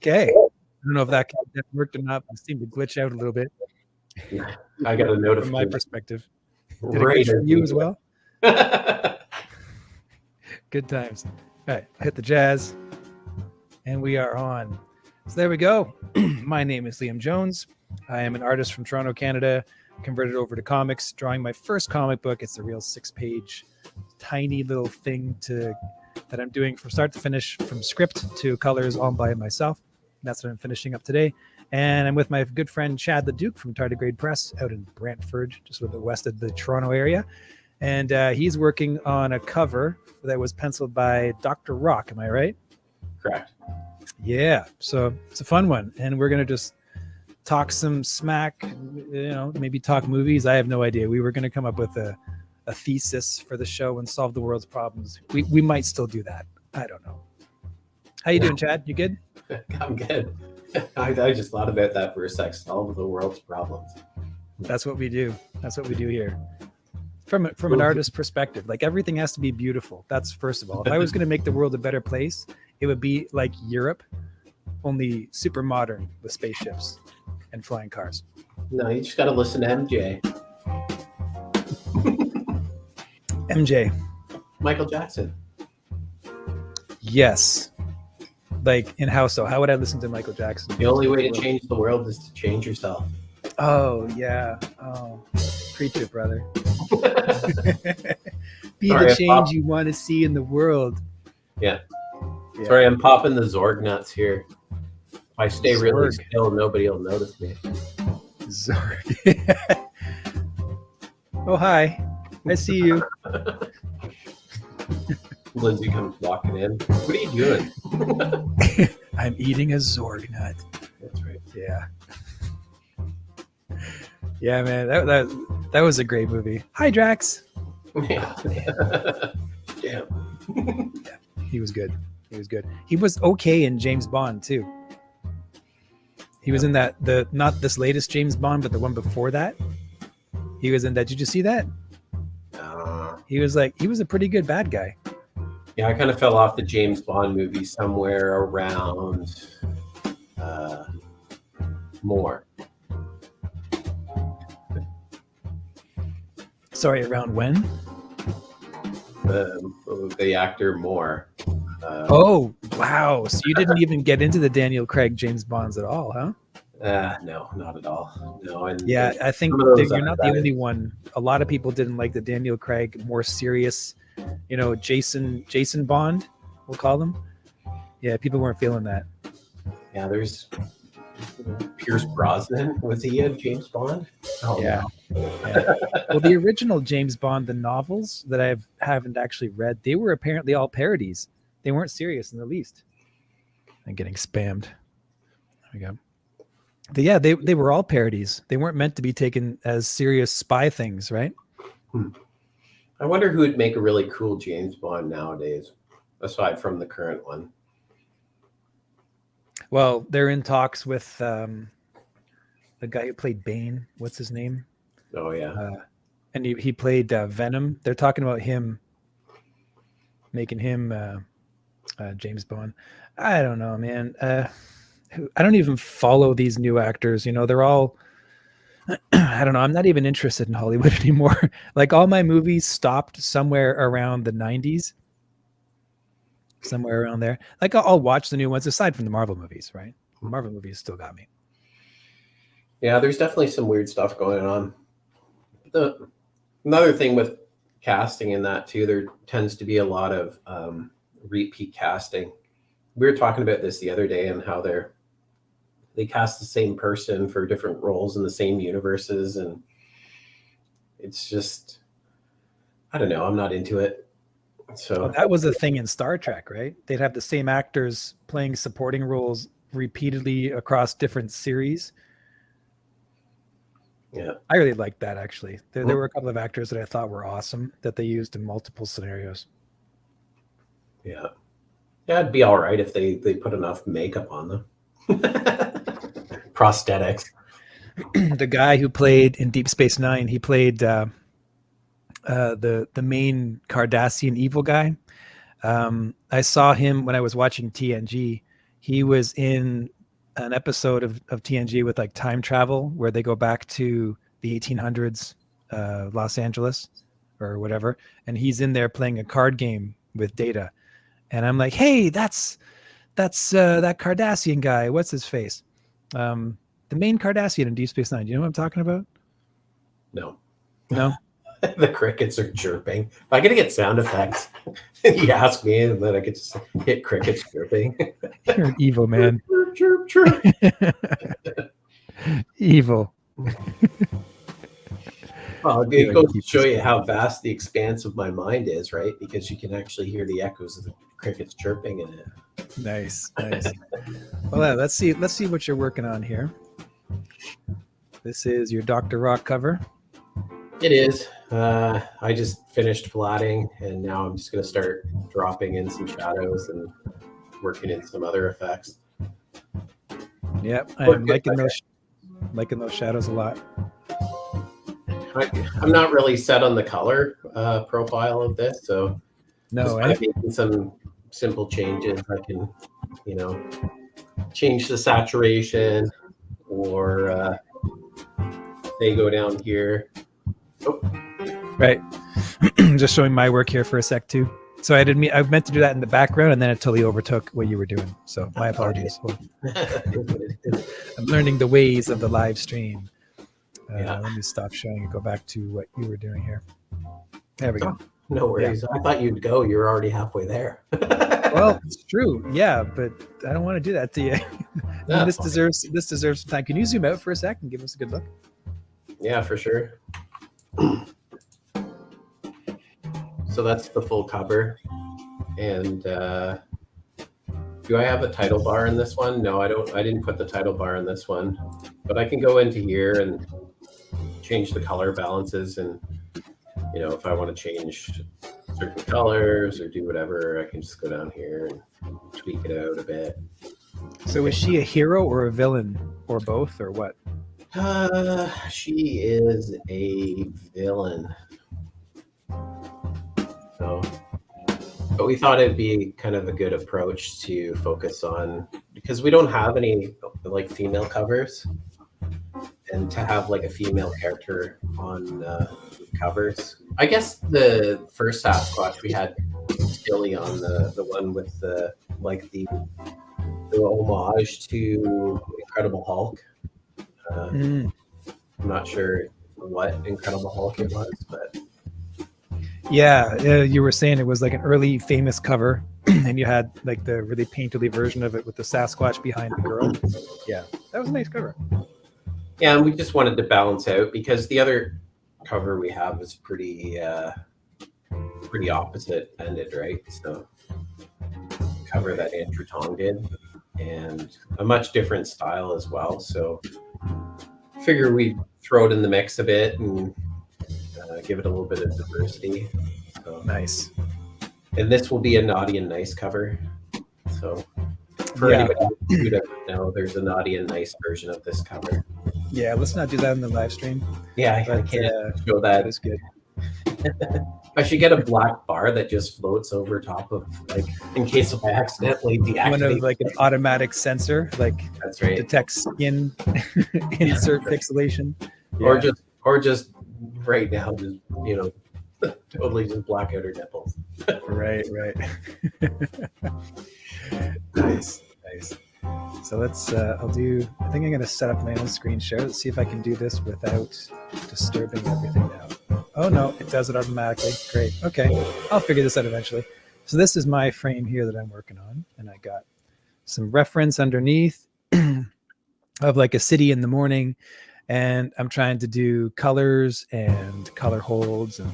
Okay. I don't know if that worked or not, but it seemed to glitch out a little bit. I got a notification. From my perspective. Did it glitch for you as well? Good times. All right, hit the jazz. And we are on. So there we go. My name is Liam Jones. I am an artist from Toronto, Canada, converted over to comics, drawing my first comic book. It's a real 6-page, tiny little thing that I'm doing from start to finish, from script to colors, all by myself. That's what I'm finishing up today. And I'm with my good friend Chad the Duke from Tardigrade Press out in Brantford, just a little bit west of the Toronto area. And he's working on a cover that was penciled by Dr. Rocke. Am I right? Correct. Yeah. So it's a fun one. And we're going to just talk some smack, maybe talk movies. I have no idea. We were going to come up with a thesis for the show and solve the world's problems. We might still do that. I don't know. How you doing, Chad? You good? I'm good. I just thought about that for a sec. Solve the world's problems. That's what we do. That's what we do here. From an artist's perspective, like everything has to be beautiful. That's first of all. If I was going to make the world a better place, it would be like Europe, only super modern with spaceships and flying cars. No, you just got to listen to MJ. MJ. Michael Jackson. Yes. Like in how so? How would I listen to Michael Jackson? The only way to change the world is to change yourself. Oh, yeah. Oh, preach it, brother. Be the change you want to see in the world. Yeah. Sorry, I'm popping the Zorg nuts here. If I stay really still, nobody will notice me. Zorg. Oh, hi. I see you. Lindsay comes walking in. What are you doing? I'm eating a Zorg nut. That's right. Yeah. Yeah, man. That was a great movie. Hi, Drax. Yeah. Damn. Yeah, he was good. He was good. He was okay in James Bond too. He was in that not this latest James Bond, but the one before that. He was in that. Did you see that? He was a pretty good bad guy. Yeah, I kind of fell off the James Bond movie somewhere around Moore. Sorry, around when? The actor Moore. Oh, wow. So you didn't even get into the Daniel Craig James Bonds at all, huh? No, not at all. No. And yeah, I think you're not the only one. A lot of people didn't like the Daniel Craig, more serious, Jason Bond, we'll call them. Yeah, people weren't feeling that. Yeah, there's Pierce Brosnan. Was he a James Bond? Oh, yeah. Yeah. Well, the original James Bond, the novels that I haven't actually read, they were apparently all parodies. They weren't serious in the least. I'm getting spammed. There we go. Yeah, they were all parodies. They weren't meant to be taken as serious spy things, right? I wonder who would make a really cool James Bond nowadays, aside from the current one. Well, they're in talks with the guy who played Bane. What's his name? Oh, yeah. And he played Venom. They're talking about him, making him James Bond. I don't know, man. I don't even follow these new actors. They're all, I don't know. I'm not even interested in Hollywood anymore. Like all my movies stopped somewhere around the 90s. Somewhere around there. Like I'll watch the new ones aside from the Marvel movies, right? The Marvel movies still got me. Yeah, there's definitely some weird stuff going on. Another thing with casting in that too, there tends to be a lot of repeat casting. We were talking about this the other day and how they cast the same person for different roles in the same universes, and it's just, I don't know, I'm not into it. So that was a thing in Star Trek, right? They'd have the same actors playing supporting roles repeatedly across different series. Yeah, I really liked that actually. There were a couple of actors that I thought were awesome that they used in multiple scenarios. Yeah, it'd be all right if they put enough makeup on them. Prosthetics. The guy who played in Deep Space Nine, he played the main Cardassian evil guy. I saw him when I was watching TNG. He was in an episode of TNG with like time travel where they go back to the 1800s, Los Angeles or whatever, and he's in there playing a card game with Data, and I'm like, hey, that's that Cardassian guy. What's his face? The main Cardassian in Deep Space Nine. Do you know what I'm talking about? No. No. The crickets are chirping. If I gotta get sound effects, you ask me, and then I could just hit crickets chirping. You're an evil man. Chirp, chirp, chirp. Evil. Well, it goes to show you how vast the expanse of my mind is, right? Because you can actually hear the echoes of the crickets chirping in it. Nice. Well, let's see what you're working on here. This is your Dr. Rocke cover. It is. I just finished flatting, and now I'm just going to start dropping in some shadows and working in some other effects. Yep, I'm liking those shadows a lot. I'm not really set on the color profile of this, so no, I'm making some simple changes. I can, change the saturation, or they go down here. Oh. Right. Just showing my work here for a sec too. So I meant to do that in the background, and then it totally overtook what you were doing. So my apologies. I'm learning the ways of the live stream. Let me stop showing and go back to what you were doing here. There we go. No worries. Yeah. I thought you'd go. You're already halfway there. Well, it's true. Yeah, but I don't want to do that to you. This deserves some time. Can you zoom out for a sec and give us a good look? Yeah, for sure. So that's the full cover. And do I have a title bar in this one? No, I don't. I didn't put the title bar in this one, but I can go into here and change the color balances. And, if I want to change certain colors or do whatever, I can just go down here and tweak it out a bit. So is she a hero or a villain or both or what? She is a villain. So, but we thought it'd be kind of a good approach to focus on, because we don't have any like female covers, and to have like a female character on covers. I guess the first Sasquatch we had Tilly on the one with the homage to Incredible Hulk. I'm not sure what Incredible Hulk it was, but yeah, you were saying it was like an early famous cover, and you had like the really painterly version of it with the Sasquatch behind the girl. Yeah, that was a nice cover. Yeah, and we just wanted to balance out, because the other cover we have is pretty opposite ended, right? So cover that Andrew Tong did, and a much different style as well. So figure we throw it in the mix a bit and give it a little bit of diversity. So, nice. And this will be a naughty and nice cover. So for anybody who doesn't know, there's a naughty and nice version of this cover. Yeah, let's not do that in the live stream. Yeah, I can't show that. That is good. I should get a black bar that just floats over top of, like, in case I accidentally deactivate. One of like an automatic sensor, like that's right, detects skin insert pixelation. Yeah. Or just right now, just totally just black out her nipples. Right. Nice. So let's I think I'm gonna set up my own screen share. Let's see if I can do this without disturbing everything now. Oh no, it does it automatically. Great. Okay, I'll figure this out eventually. So this is my frame here that I'm working on, and I got some reference underneath of like a city in the morning, and I'm trying to do colors and color holds and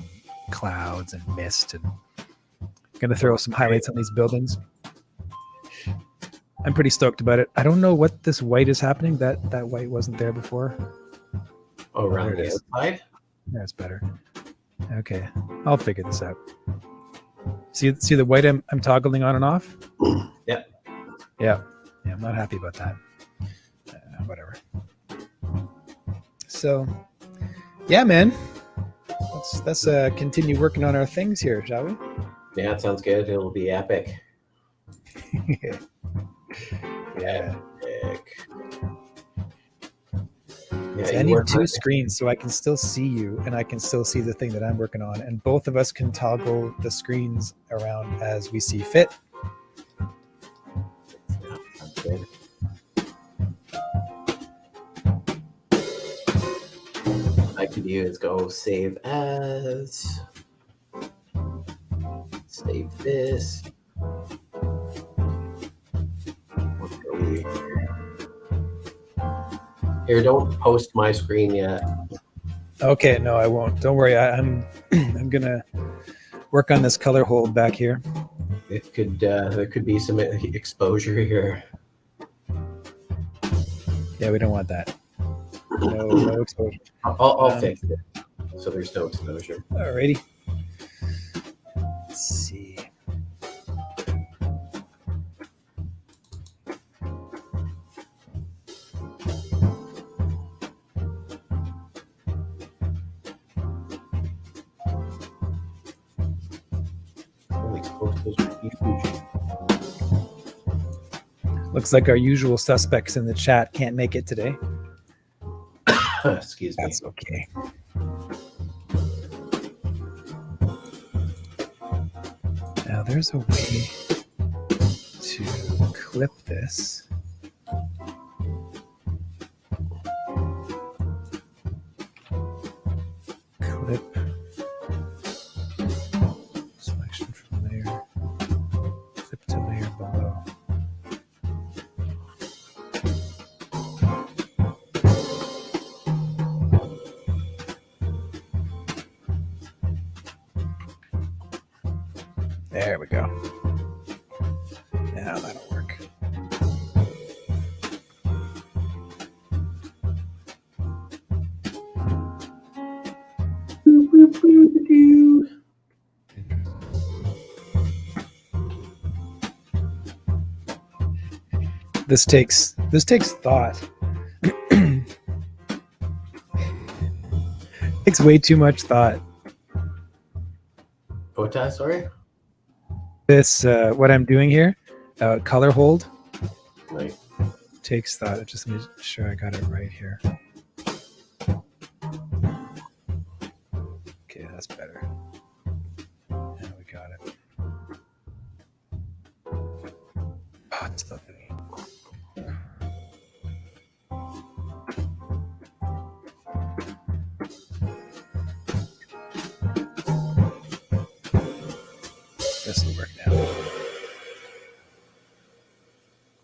clouds and mist, and I'm gonna throw some highlights on these buildings. I'm pretty stoked about it. I don't know what this white is happening. That white wasn't there before. Oh, around the outside? That's better. Okay, I'll figure this out. See the white I'm toggling on and off? Yeah, I'm not happy about that. Whatever. So, yeah, man. Let's continue working on our things here, shall we? Yeah, it sounds good. It'll be epic. Yeah. Epic. Yeah, See, I need two screens so I can still see you and I can still see the thing that I'm working on. And both of us can toggle the screens around as we see fit. Good. What I could do is go save as, save this. What are we? Here, don't post my screen yet. Okay, no, I won't. Don't worry. I'm gonna work on this color hold back here. It could there could be some exposure here. Yeah, we don't want that. No exposure. I'll fix it so there's no exposure. Alrighty. Let's see. Holy exposures are huge. Looks like our usual suspects in the chat can't make it today. Excuse me. That's okay. Now there's a way to clip this. Clip selection from layer. Clip to layer below. There we go. Now that'll work. This takes thought. Takes way too much thought. What's that, sorry? This what I'm doing here, color hold, Right. takes thought. Just let me make sure I got it right here. Okay, that's better. Now we got it. Oh, it's lovely. This will work now.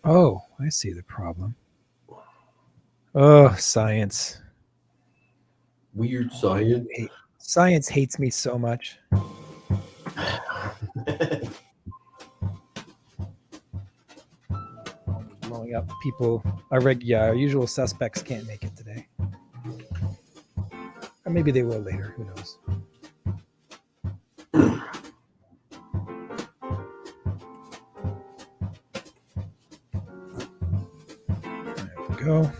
Oh, I see the problem. Oh, science. Weird science. Science hates me so much. Blowing up people. Our usual suspects can't make it today. Or maybe they will later. Who knows? There we go.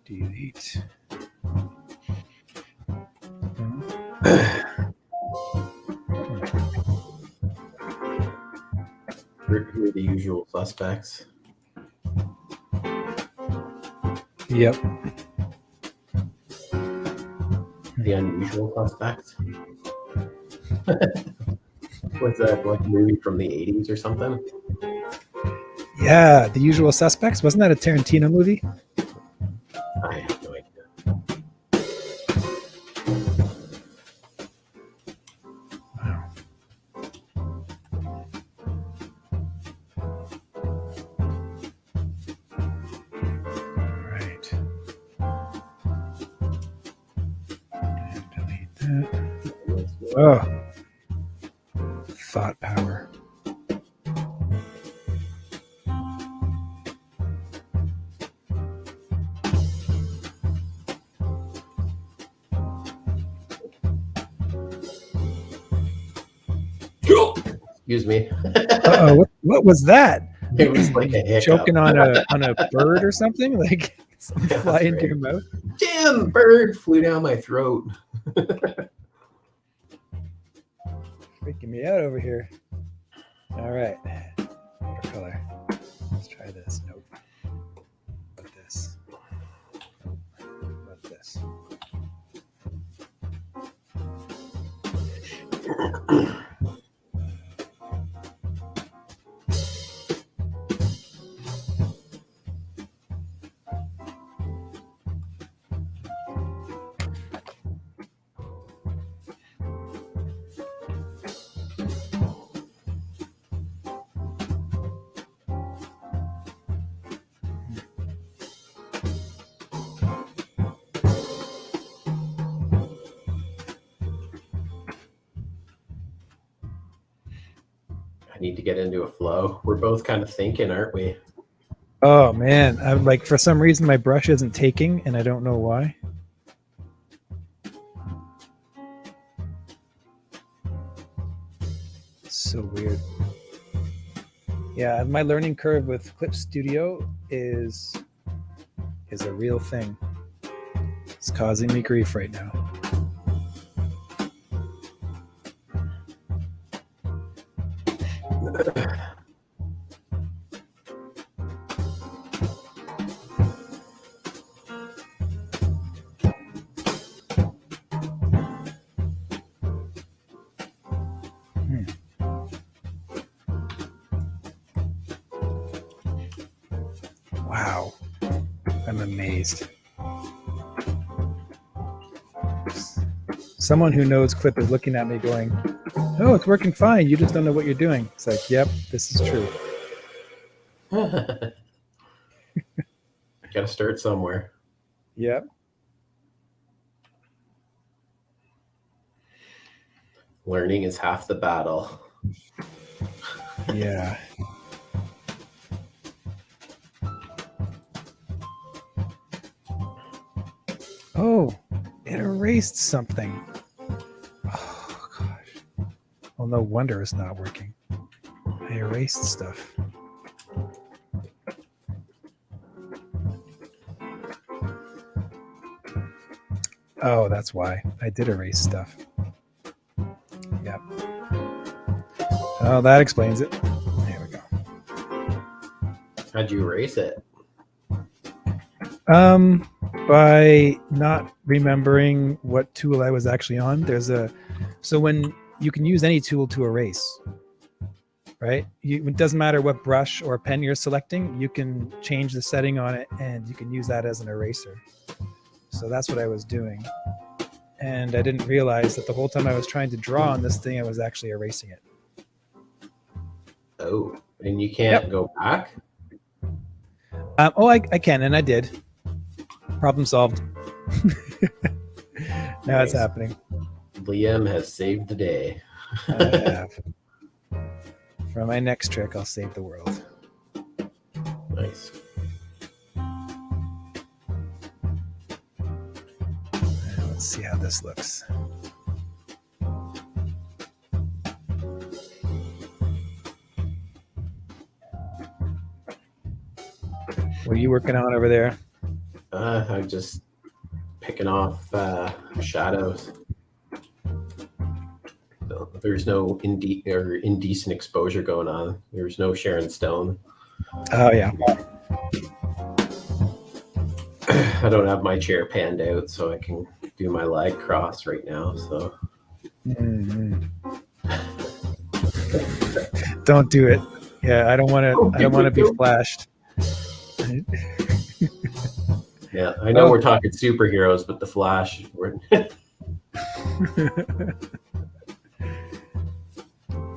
Delete. Who are the usual suspects? Yep. The unusual suspects? What's that, like a movie from the 80s or something? Yeah, The Usual Suspects. Wasn't that a Tarantino movie? I have no idea. Wow. All right. And delete that. Oh. Thought power. Excuse me. Uh-oh, what was that? It was like a hiccup. Choking on a bird or something? Like something Yeah, fly that's into right. your mouth? Damn, bird flew down my throat. Freaking me out over here. All right. watercolor. Let's try this. Nope. What this? What this? Need to get into a flow. We're both kind of thinking, aren't we? Oh man, I'm like, for some reason my brush isn't taking, and I don't know why. So weird. Yeah, my learning curve with Clip Studio is a real thing. It's causing me grief right now. Wow, I'm amazed. Someone who knows Clip is looking at me going, "Oh, it's working fine. You just don't know what you're doing." It's like, yep, this is true. Gotta start somewhere. Yep. Learning is half the battle. Yeah. Oh, it erased something. Oh, gosh. Well, no wonder it's not working. I erased stuff. Oh, that's why. I did erase stuff. Yep. Oh, that explains it. There we go. How'd you erase it? By not remembering what tool I was actually on. So when you can use any tool to erase, right? It doesn't matter what brush or pen you're selecting, you can change the setting on it and you can use that as an eraser. So that's what I was doing. And I didn't realize that the whole time I was trying to draw on this thing, I was actually erasing it. Oh, and you can't go back? I can, and I did. Problem solved. Now it's happening. Liam has saved the day. I have. For my next trick, I'll save the world. Nice. Let's see how this looks. What are you working on over there? I'm just picking off shadows. So there's no indecent exposure going on. There's no Sharon Stone. Oh yeah. I don't have my chair panned out, so I can do my leg cross right now. So Don't do it. Yeah, I don't want to. I don't want to be flashed. Yeah, I know we're talking superheroes, but the Flash.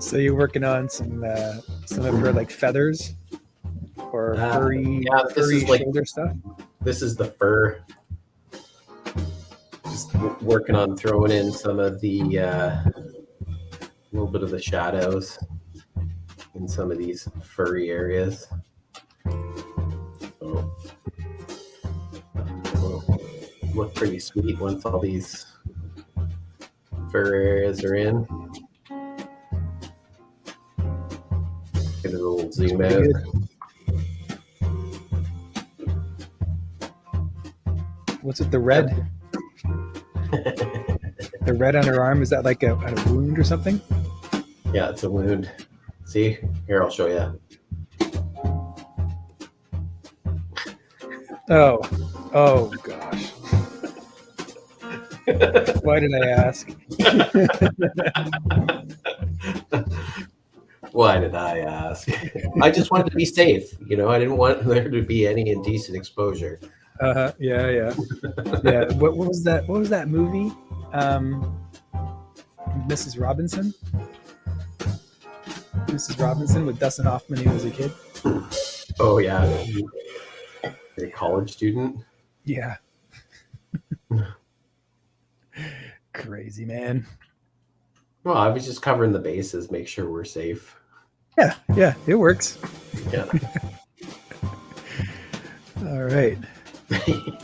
So you're working on some of her like feathers or furry shoulder stuff? This is the fur. Just working on throwing in some of the little bit of the shadows in some of these furry areas. So, look pretty sweet once all these fur areas are in. Get a little zoom out. Good. What's with the red? The red on her arm, is that like a wound or something? Yeah, it's a wound. See? Here, I'll show you. Oh gosh. Why did I ask? Why did I ask? I just wanted to be safe. I didn't want there to be any indecent exposure. Yeah. What was that? What was that movie? Mrs. Robinson. Mrs. Robinson with Dustin Hoffman. He was a kid. Oh yeah, a college student. Yeah. Crazy man. Well, I was just covering the bases, make sure we're safe. Yeah, it works. Yeah. All right.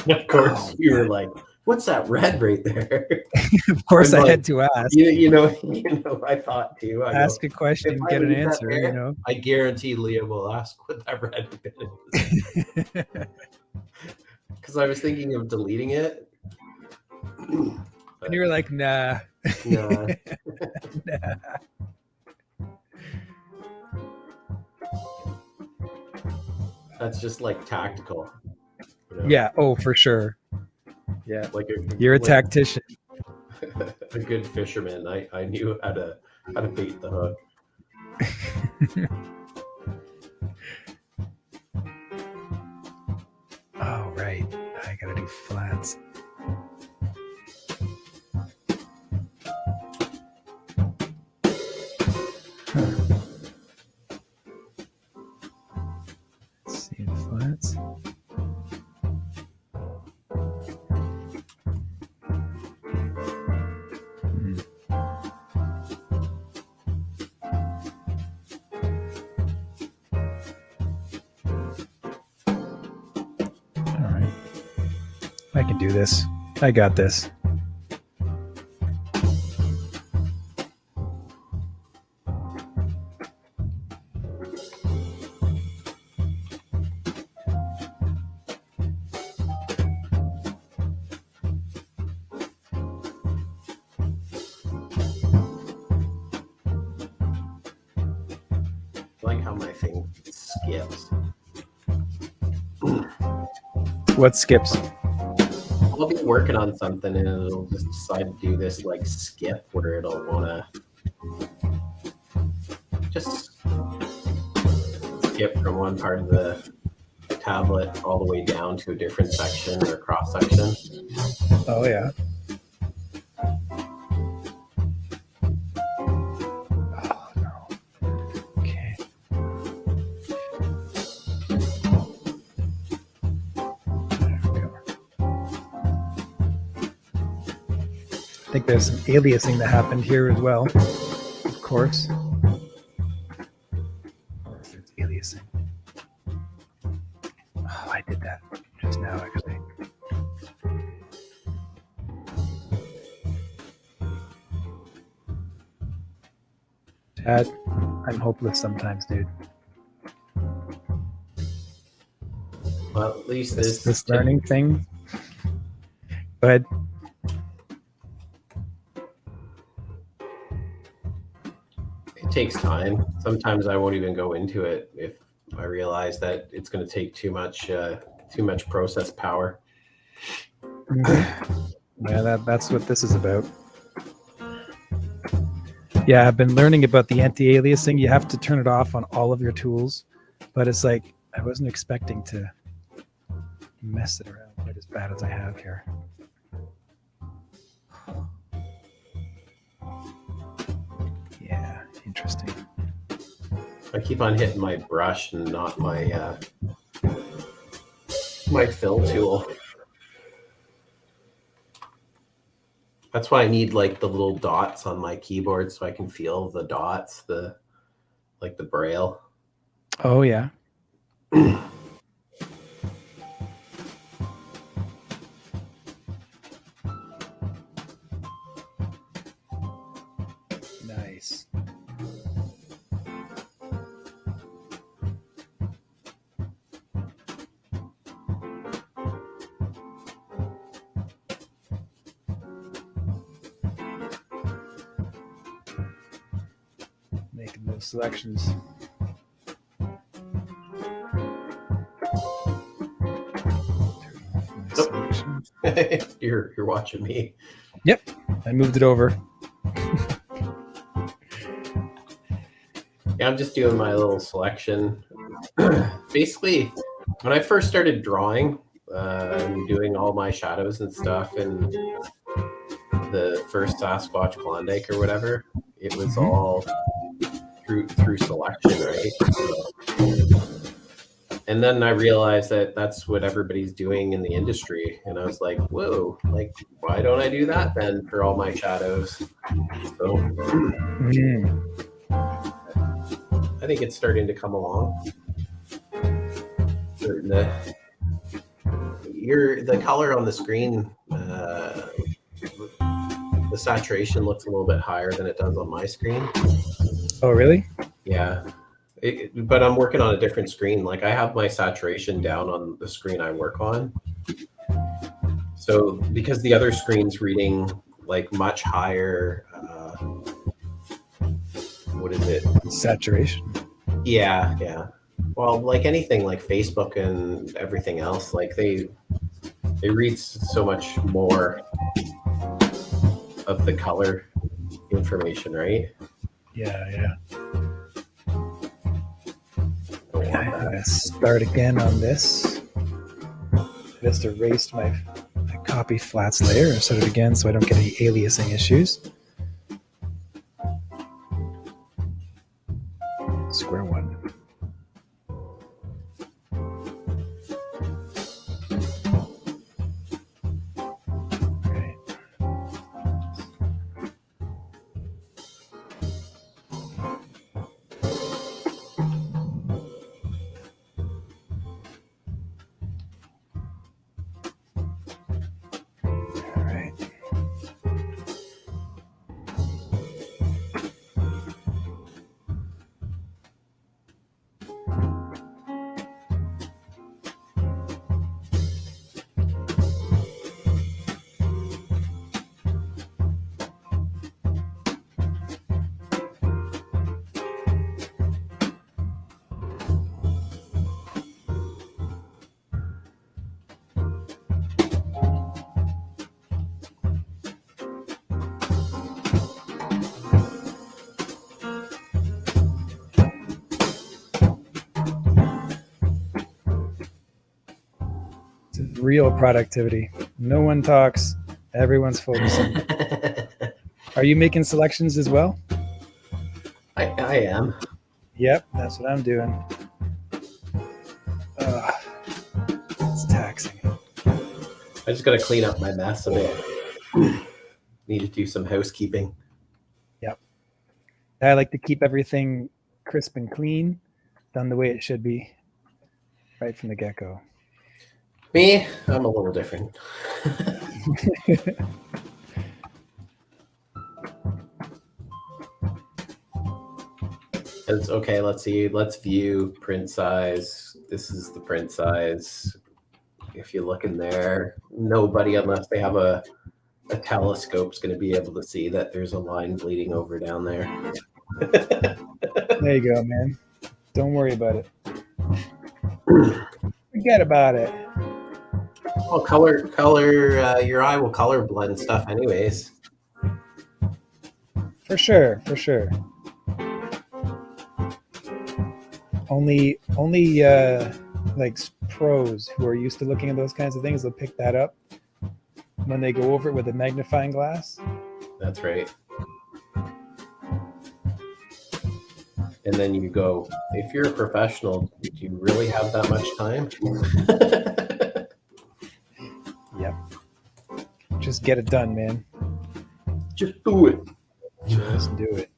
Of course, you were like, "What's that red right there?" Of course, I like, had to ask. I thought too. Ask a question and get an answer. I guarantee Liam will ask what that red is. Because I was thinking of deleting it. And you were like, nah. Nah. Nah. That's just like tactical. Yeah. Oh, for sure. Yeah. You're a tactician. A good fisherman. I knew how to bait the hook. Oh, right. I gotta do flats. Let's see the flats. All right. I can do this. I got this. I like how my thing skips. What skips? I'll be working on something and it'll just decide to do this like skip where it'll want to just skip from one part of the tablet all the way down to a different section or cross section. Oh, yeah. Oh, no. Okay. There we go. I think there's some aliasing that happened here as well, of course. There's aliasing. Oh, I did that just now, actually. Dad, I'm hopeless sometimes, dude. Well, at least This learning thing. Go ahead. It takes time. Sometimes I won't even go into it if I realize that it's going to take too much process power. Yeah, that's what this is about. Yeah, I've been learning about the anti-aliasing. You have to turn it off on all of your tools, but it's like I wasn't expecting to mess it around quite as bad as I have here. Yeah, interesting. I keep on hitting my brush and not my my fill tool. That's why I need like the little dots on my keyboard so I can feel the dots, like the braille. Oh yeah. Nice. Making those selections. You're watching me. Yep, I moved it over. Yeah, I'm just doing my little selection. Basically, when I first started drawing and doing all my shadows and stuff in the first Sasquatch Klondike or whatever, it was all through selection, right? And then I realized that that's what everybody's doing in the industry. And I was like, whoa, like, why don't I do that then for all my shadows? So I think it's starting to come along. The color on the screen, the saturation looks a little bit higher than it does on my screen. Oh, really? Yeah. But I'm working on a different screen. Like I have my saturation down on the screen I work on. So because the other screen's reading like much higher, what is it? Saturation. Yeah. Well, like anything like Facebook and everything else, like they read so much more of the color information, right? Yeah. I'm gonna start again on this. I just erased my copy flats layer and set it again so I don't get any aliasing issues. Square one. Okay. All right. Real productivity. No one talks. Everyone's focusing. Are you making selections as well? I am. Yep, that's what I'm doing. It's taxing. I just got to clean up my mess a bit. Need to do some housekeeping. Yep. I like to keep everything crisp and clean, done the way it should be, right from the get-go. Me, I'm a little different. Okay, let's see. Let's view print size. This is the print size. If you look in there, nobody, unless they have a telescope, is going to be able to see that there's a line bleeding over down there. There you go, man. Don't worry about it. Forget about it. Well, color. Your eye will color blend stuff, anyways. For sure. Only like pros who are used to looking at those kinds of things will pick that up when they go over it with a magnifying glass. That's right. And then you go, if you're a professional, do you really have that much time? Yep. Just get it done, man. Just do it. Just do it.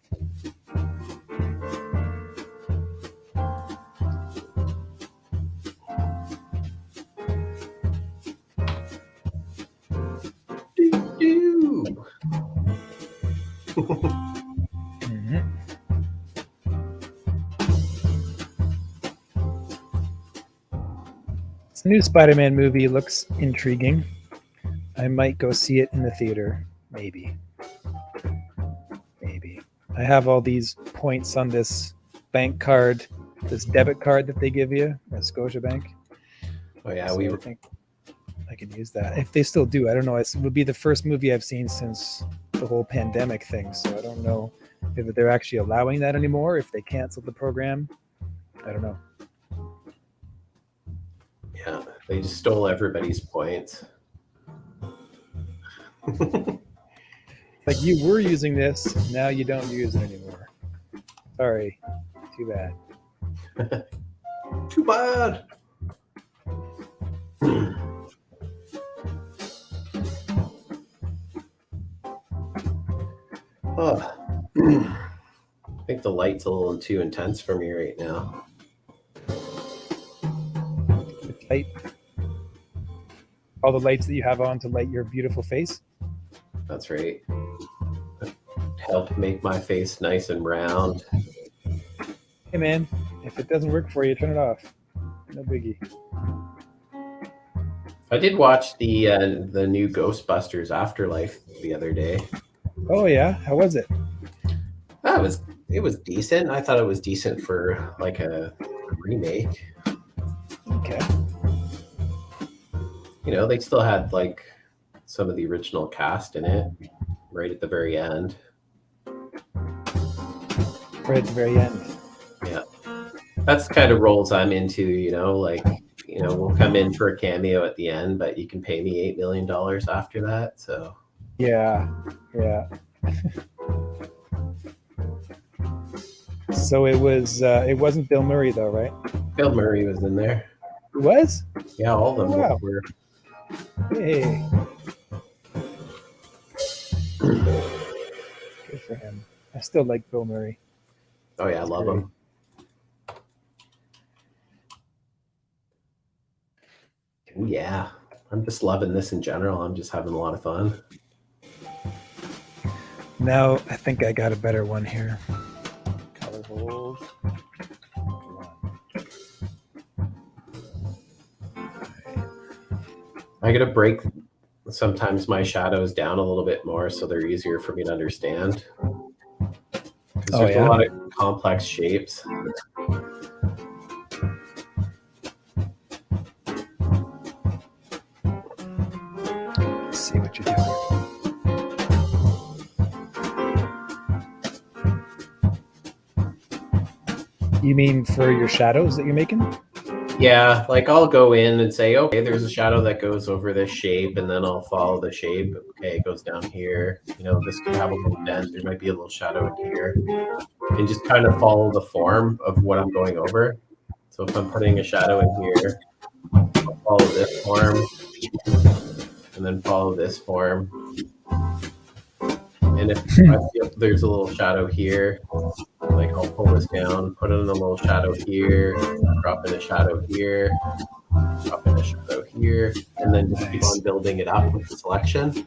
This new Spider-Man movie looks intriguing. I might go see it in the theater. Maybe. I have all these points on this bank card, this debit card that they give you at Scotiabank. Oh yeah, So we I think I can use that if they still do. I don't know. It would be the first movie I've seen since the whole pandemic thing, so I don't know if they're actually allowing that anymore. If they canceled the program, I don't know. Yeah, they just stole everybody's points. Like, you were using this, now you don't use it anymore. Sorry, too bad. Too bad. Oh. I think the light's a little too intense for me right now. Light. All the lights that you have on to light your beautiful face. That's right. Help make my face nice and round. Hey man, if it doesn't work for you, turn it off. No biggie. I did watch the new Ghostbusters Afterlife the other day. Oh yeah, how was it? It was decent. I thought it was decent for like a remake. Okay. You know, they still had like some of the original cast in it right at the very end. Right at the very end. Yeah. That's the kind of roles I'm into, you know, like, you know, we'll come in for a cameo at the end, but you can pay me $8 million after that. So Yeah. So it wasn't Bill Murray though, right? Bill Murray was in there. It was? Yeah, all of them Wow. were. Hey. Good for him. I still like Bill Murray. Oh yeah, I love great. him. Yeah, I'm just loving this in general. I'm just having a lot of fun. Now I think I got a better one here. Color hold. I gotta break sometimes my shadows down a little bit more so they're easier for me to understand. Because there's a lot of complex shapes. Let's see what you're doing. You mean for your shadows that you're making? Yeah, like I'll go in and say, okay, there's a shadow that goes over this shape, and then I'll follow the shape. Okay, it goes down here. You know, this could have a little bend. There might be a little shadow in here. And just kind of follow the form of what I'm going over. So if I'm putting a shadow in here, I'll follow this form, and then follow this form. And if I feel there's a little shadow here, like I'll pull this down, put in a little shadow here, drop in a shadow here, drop in a shadow here, and then just keep on building it up with the selection.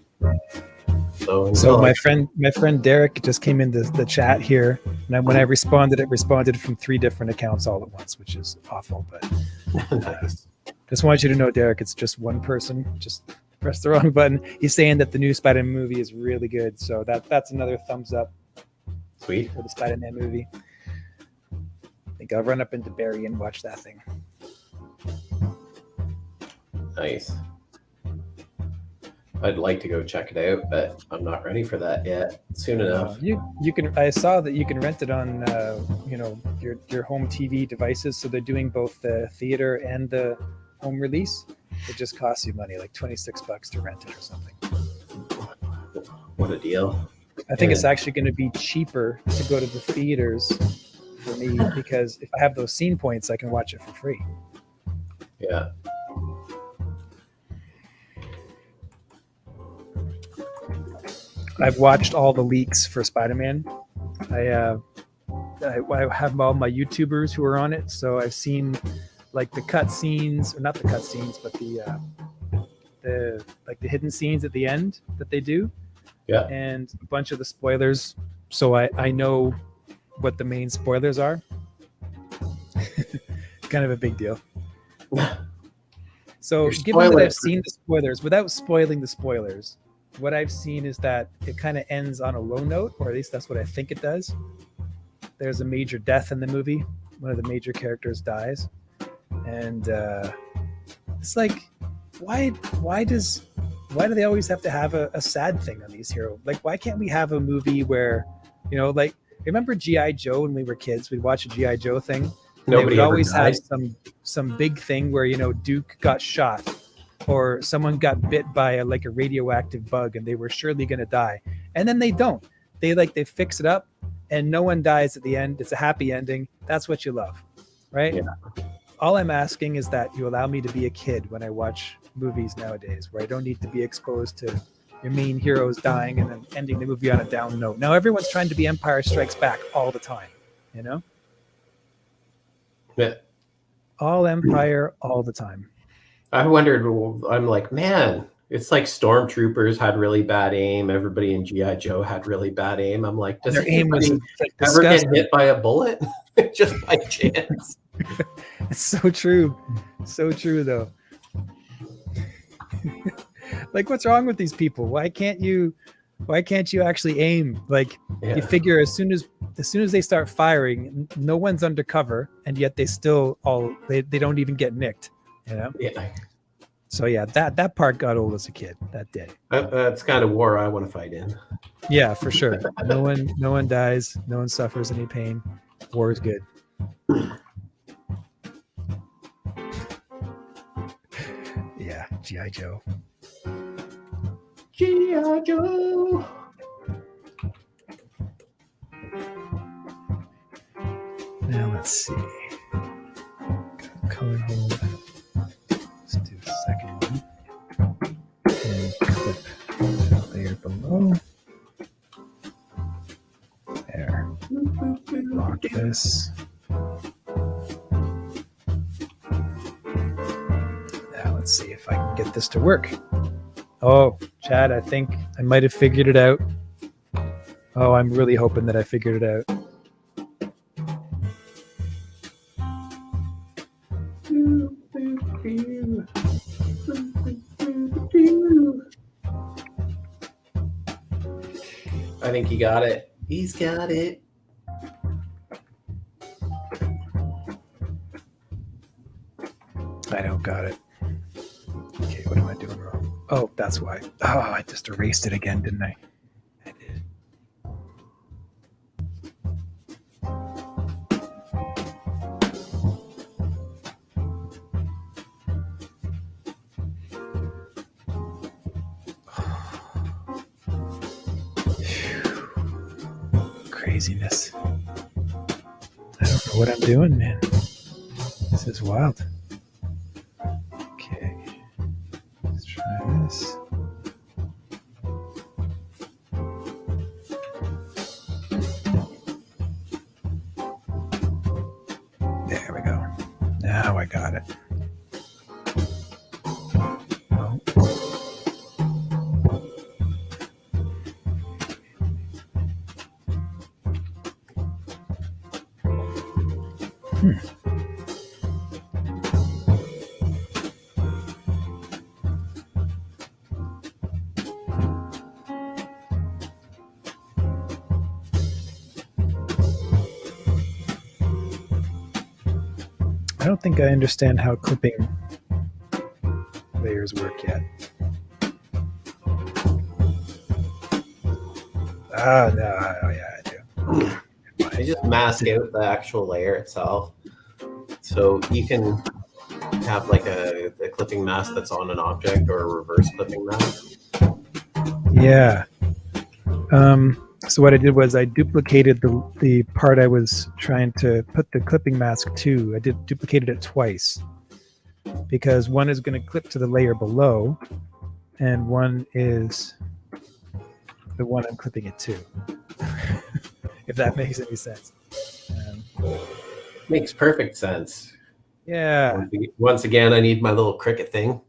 So my friend Derek just came into the chat here, and when I responded, it responded from 3 different accounts all at once, which is awful. But nice. Just want you to know, Derek, it's just one person. Just press the wrong button. He's saying that the new Spider-Man movie is really good, so that's another thumbs up. Sweet. For the Spider-Man movie. I think I'll run up into Barry and watch that thing. Nice. I'd like to go check it out, but I'm not ready for that yet. Soon enough. You can. I saw that you can rent it on your home TV devices. So they're doing both the theater and the home release. It just costs you money, like $26 to rent it or something. What a deal. I think it's actually going to be cheaper to go to the theaters for me because if I have those scene points, I can watch it for free. Yeah. I've watched all the leaks for Spider-Man. I have all my YouTubers who are on it, so I've seen like the cut scenes, or not the cut scenes, but the hidden scenes at the end that they do. Yeah. And a bunch of the spoilers, so I know what the main spoilers are. It's kind of a big deal. So given that I've seen the spoilers, without spoiling the spoilers, what I've seen is that it kind of ends on a low note, or at least that's what I think it does. There's a major death in the movie. One of the major characters dies. And it's like, why do they always have to have a sad thing on these heroes? Like, why can't we have a movie where, like, remember G.I. Joe when we were kids? We'd watch a G.I. Joe thing. They would always have some big thing where, Duke got shot or someone got bit by a radioactive bug and they were surely going to die. And then they don't. They fix it up and no one dies at the end. It's a happy ending. That's what you love, right? Yeah. All I'm asking is that you allow me to be a kid when I watch movies nowadays, where I don't need to be exposed to your main heroes dying and then ending the movie on a down note. Now everyone's trying to be Empire Strikes Back all the time, Yeah. All Empire all the time. I wondered, I'm like, man, it's like stormtroopers had really bad aim. Everybody in G.I. Joe had really bad aim. I'm like, does Their aim was ever get hit by a bullet just by chance? It's so true. So true, though. Like, what's wrong with these people? Why can't you actually aim? Like, you figure as soon as they start firing, no one's undercover, and yet they still they don't even get nicked. Yeah. So yeah, that part got old as a kid. That did. That's kind of war I want to fight in. Yeah, for sure. No one dies. No one suffers any pain. War is good. Yeah, G.I. Joe. G.I. Joe. Now let's see. Got color hold. Let's do the second one. And clip the layer below. There. Lock this. Now let's see if I can get this to work. Oh, Chad, I think I might have figured it out. Oh, I'm really hoping that I figured it out. I think he got it. He's got it. I don't got it. Okay, what am I doing wrong? Oh, that's why. Oh, I just erased it again, didn't I? I did. Craziness. I don't know what I'm doing, man. This is wild. Okay. Let's try this. There we go. Now I got it. Oh. I don't think I understand how clipping layers work yet. No, oh yeah, I do. I just mask out the actual layer itself. So you can have like a clipping mask that's on an object or a reverse clipping mask. Yeah. So what I did was I duplicated the part I was trying to put the clipping mask to. I duplicated it twice because one is going to clip to the layer below and one is the one I'm clipping it to. If that makes any sense. Makes perfect sense. Yeah. Once again, I need my little cricket thing.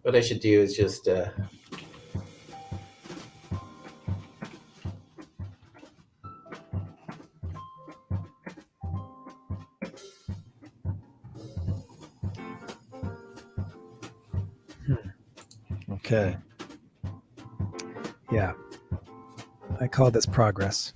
What I should do is just Okay. Yeah. I call this progress.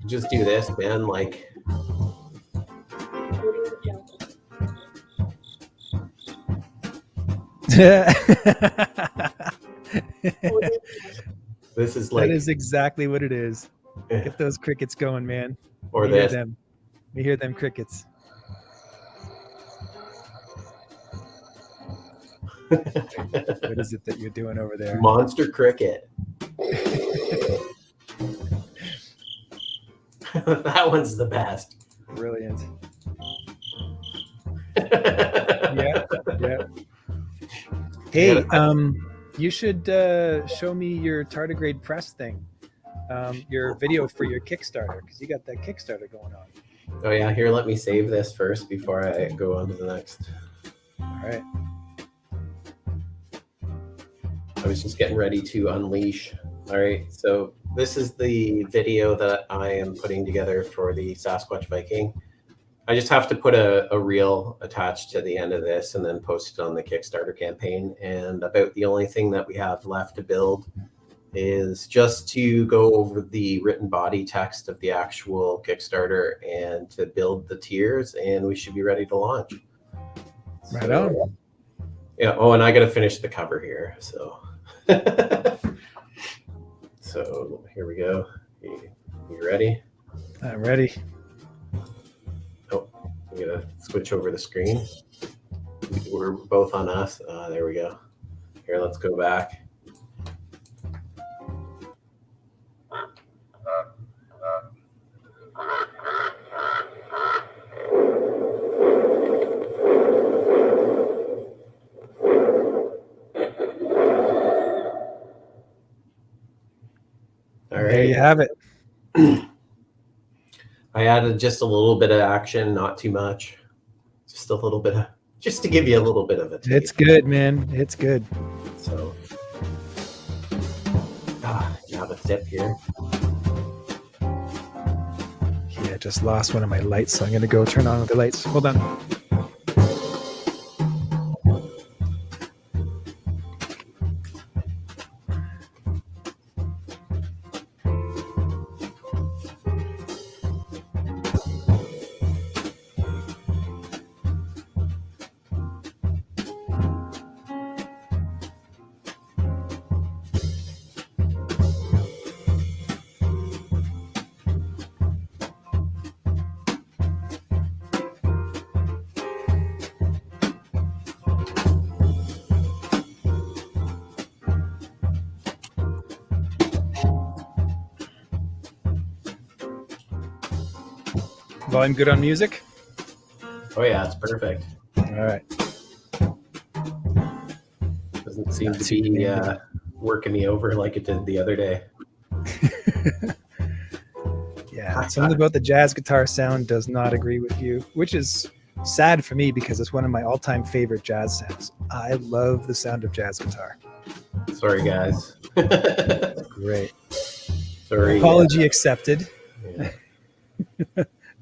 just do this, man. Like, this is like, that is exactly what it is. Get those crickets going, man. or You hear this. them. You hear them crickets. What is it that you're doing over there? Monster cricket. That one's the best. Brilliant. Yeah. Hey, you should show me your tardigrade press thing. Your video for your Kickstarter, because you got that Kickstarter going on. Oh yeah, here, let me save this first before I go on to the next. All right. I was just getting ready to unleash. All right, so this is the video that I am putting together for the Sasquatch Viking. I just have to put a reel attached to the end of this and then post it on the Kickstarter campaign. And about the only thing that we have left to build is just to go over the written body text of the actual Kickstarter and to build the tiers, and we should be ready to launch. Right on. Yeah. Oh, and I got to finish the cover here. So, so here we go. You ready? I'm ready. Oh, I'm going to switch over the screen. We're both on us. There we go. Here, let's go back. All right. There you have it. I added just a little bit of action, not too much. Just a little bit of, just to give you a little bit of a taste. It's good, man. It's good. So, have a sip here. Yeah, I just lost one of my lights, so I'm gonna go turn on the lights. Hold on. Volume good on music? Oh yeah, it's perfect. All right. Doesn't seem to be working me over like it did the other day. Yeah, something about the jazz guitar sound does not agree with you, which is sad for me because it's one of my all-time favorite jazz sounds. I love the sound of jazz guitar. Sorry, guys. Great. Sorry. Apology accepted. Yeah.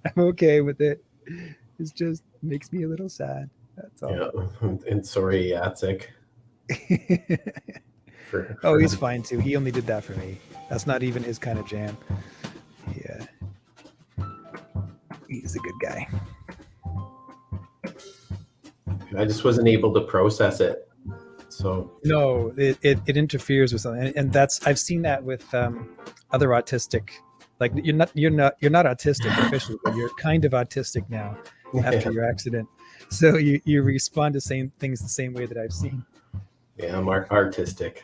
I'm okay with it. It just makes me a little sad. That's all. Yeah. And sorry, Yatsik. Oh, he's fine too. He only did that for me. That's not even his kind of jam. Yeah. He's a good guy. I just wasn't able to process it. So no, it interferes with something, and that's, I've seen that with other autistic. Like you're not autistic officially, but you're kind of autistic now after your accident. So you respond to same things the same way that I've seen. Yeah, I'm artistic.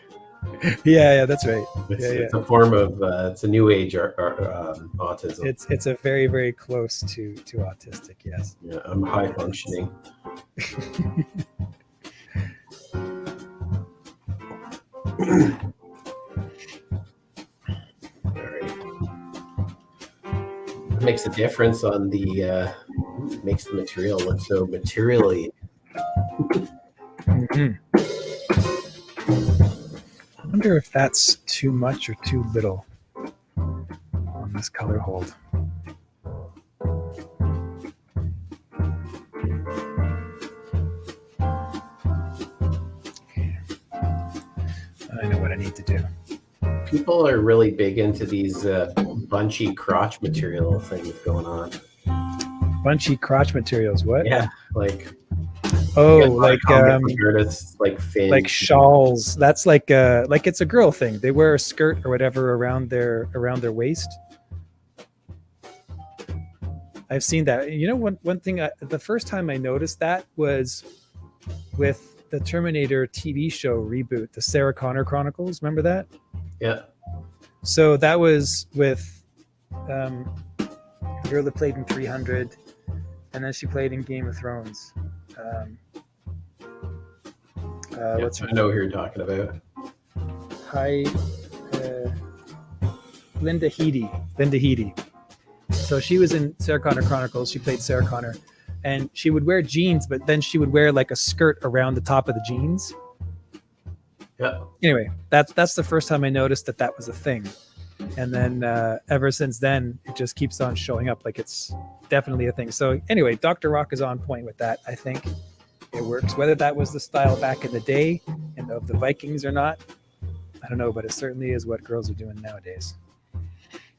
Yeah, that's right. It's a form of it's a new age autism. It's a very, very close to autistic. Yes. Yeah, I'm high functioning. It makes a difference on the makes the material look so materially. Mm-hmm. I wonder if that's too much or too little on this color hold. I know what I need to do. People are really big into these bunchy crotch material things going on. Bunchy crotch materials. What? Yeah, like Oh, yeah, a lot of like comic book artists, like Finn. shawls. That's like it's a girl thing. They wear a skirt or whatever around their waist. I've seen that. You know, one thing. The first time I noticed that was with the Terminator TV show reboot, the Sarah Connor Chronicles. Remember that? Yeah. So that was with the girl that played in 300, and then she played in Game of Thrones. What's her I know who you're talking about. Hi, Linda Headey. So she was in Sarah Connor Chronicles. She played Sarah Connor, and she would wear jeans, but then she would wear like a skirt around the top of the jeans. Yeah. Anyway, that's the first time I noticed that was a thing, and then ever since then, it just keeps on showing up. Like it's definitely a thing. So anyway, Dr. Rocke is on point with that. I think it works. Whether that was the style back in the day and of the Vikings or not, I don't know, but it certainly is what girls are doing nowadays.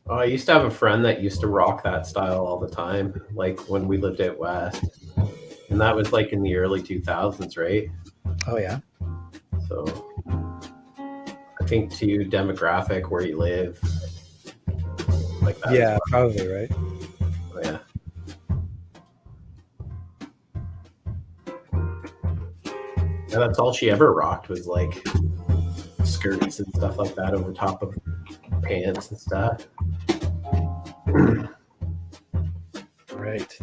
Oh, I used to have a friend that used to rock that style all the time, like when we lived out west. And that was like in the early 2000s, right? Oh, yeah. So I think to demographic where you live, like that. Yeah, probably, right? Oh, yeah. Yeah, that's all she ever rocked was like skirts and stuff like that over top of pants and stuff. Right.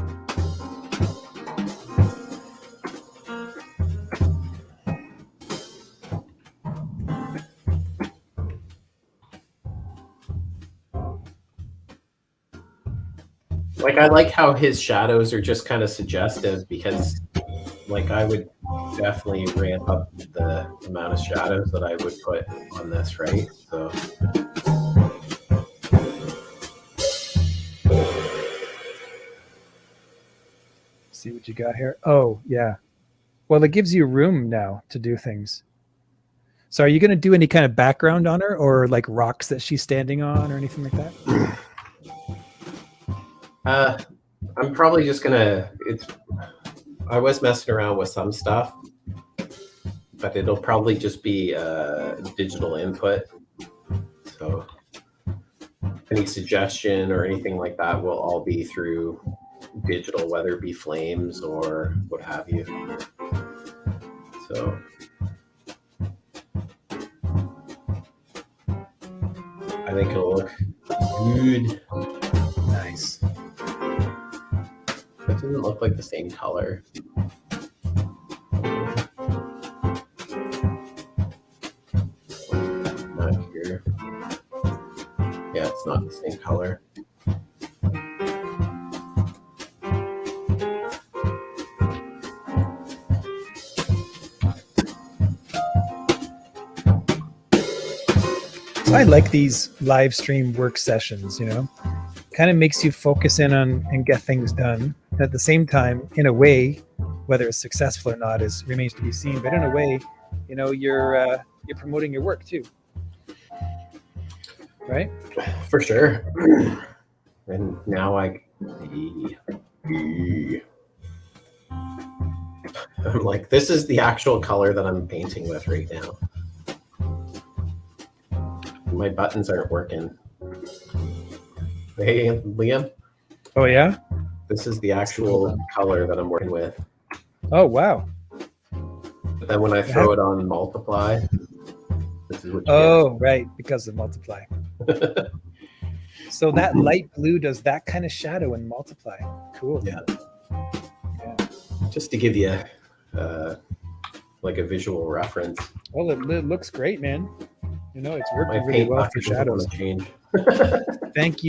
Like I like how his shadows are just kind of suggestive because like I would definitely ramp up the amount of shadows that I would put on this, right? So See what you got here. Oh, yeah. Well, it gives you room now to do things. So are you going to do any kind of background on her or like rocks that she's standing on or anything like that? I'm probably just gonna I was messing around with some stuff, but it'll probably just be digital input. So any suggestion or anything like that will all be through digital, whether it be flames or what have you. So I think it'll look good. Nice. That doesn't look like the same color. Not here. Yeah, it's not the same color. So I like these live stream work sessions, you know, kind of makes you focus in on and get things done. At the same time, in a way, whether it's successful or not remains to be seen. But in a way, you know, you're promoting your work too, right? For sure. And now I'm like, this is the actual color that I'm painting with right now. My buttons aren't working. Hey, Liam. Oh, yeah? This is the actual color that I'm working with. Oh, wow. But then when I throw it on multiply, this is what you Oh, right, because of multiply. So that light blue does that kind of shadow in multiply. Cool. Yeah. Yeah. Just to give you like a visual reference. Well, it looks great, man. You know, it's My working really paint well bucket for doesn't shadows. want to change. Thank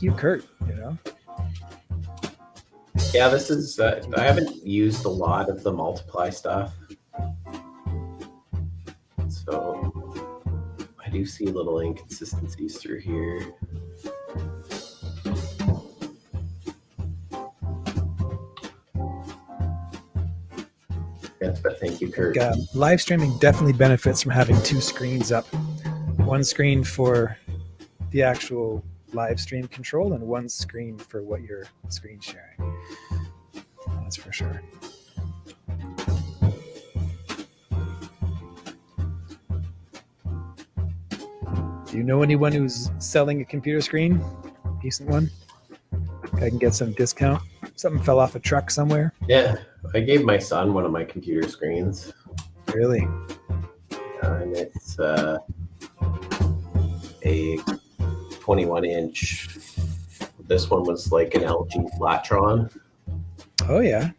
you, Kurt. You know. Yeah, this is. I haven't used a lot of the multiply stuff, so I do see little inconsistencies through here. Yes, but thank you, Kurt. Live streaming definitely benefits from having two screens up. one screen for the actual live stream control and one screen for what you're screen sharing. That's for sure. Do you know anyone who's selling a computer screen? Decent one? I can get some discount. Something fell off a truck somewhere. Yeah, I gave my son one of my computer screens. Really? And it's a 21-inch. This one was like an LG Flatron. Oh yeah.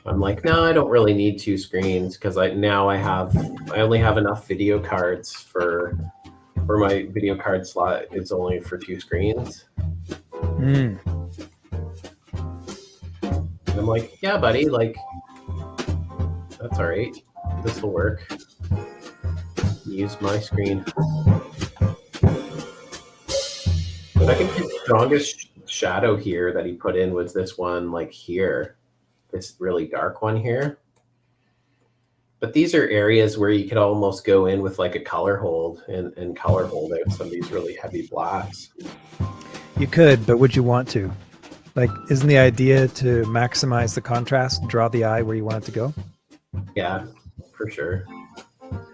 I'm like, no, I don't really need two screens because I only have enough video cards for my video card slot. It's only for two screens. Mm. And I'm like, yeah, buddy, like that's all right. This will work. Use my screen. But I think the strongest shadow here that he put in was this one, like here, this really dark one here. But these are areas where you could almost go in with like a color hold and color hold out some of these really heavy blacks. You could, but would you want to? Like, isn't the idea to maximize the contrast, draw the eye where you want it to go? Yeah, for sure.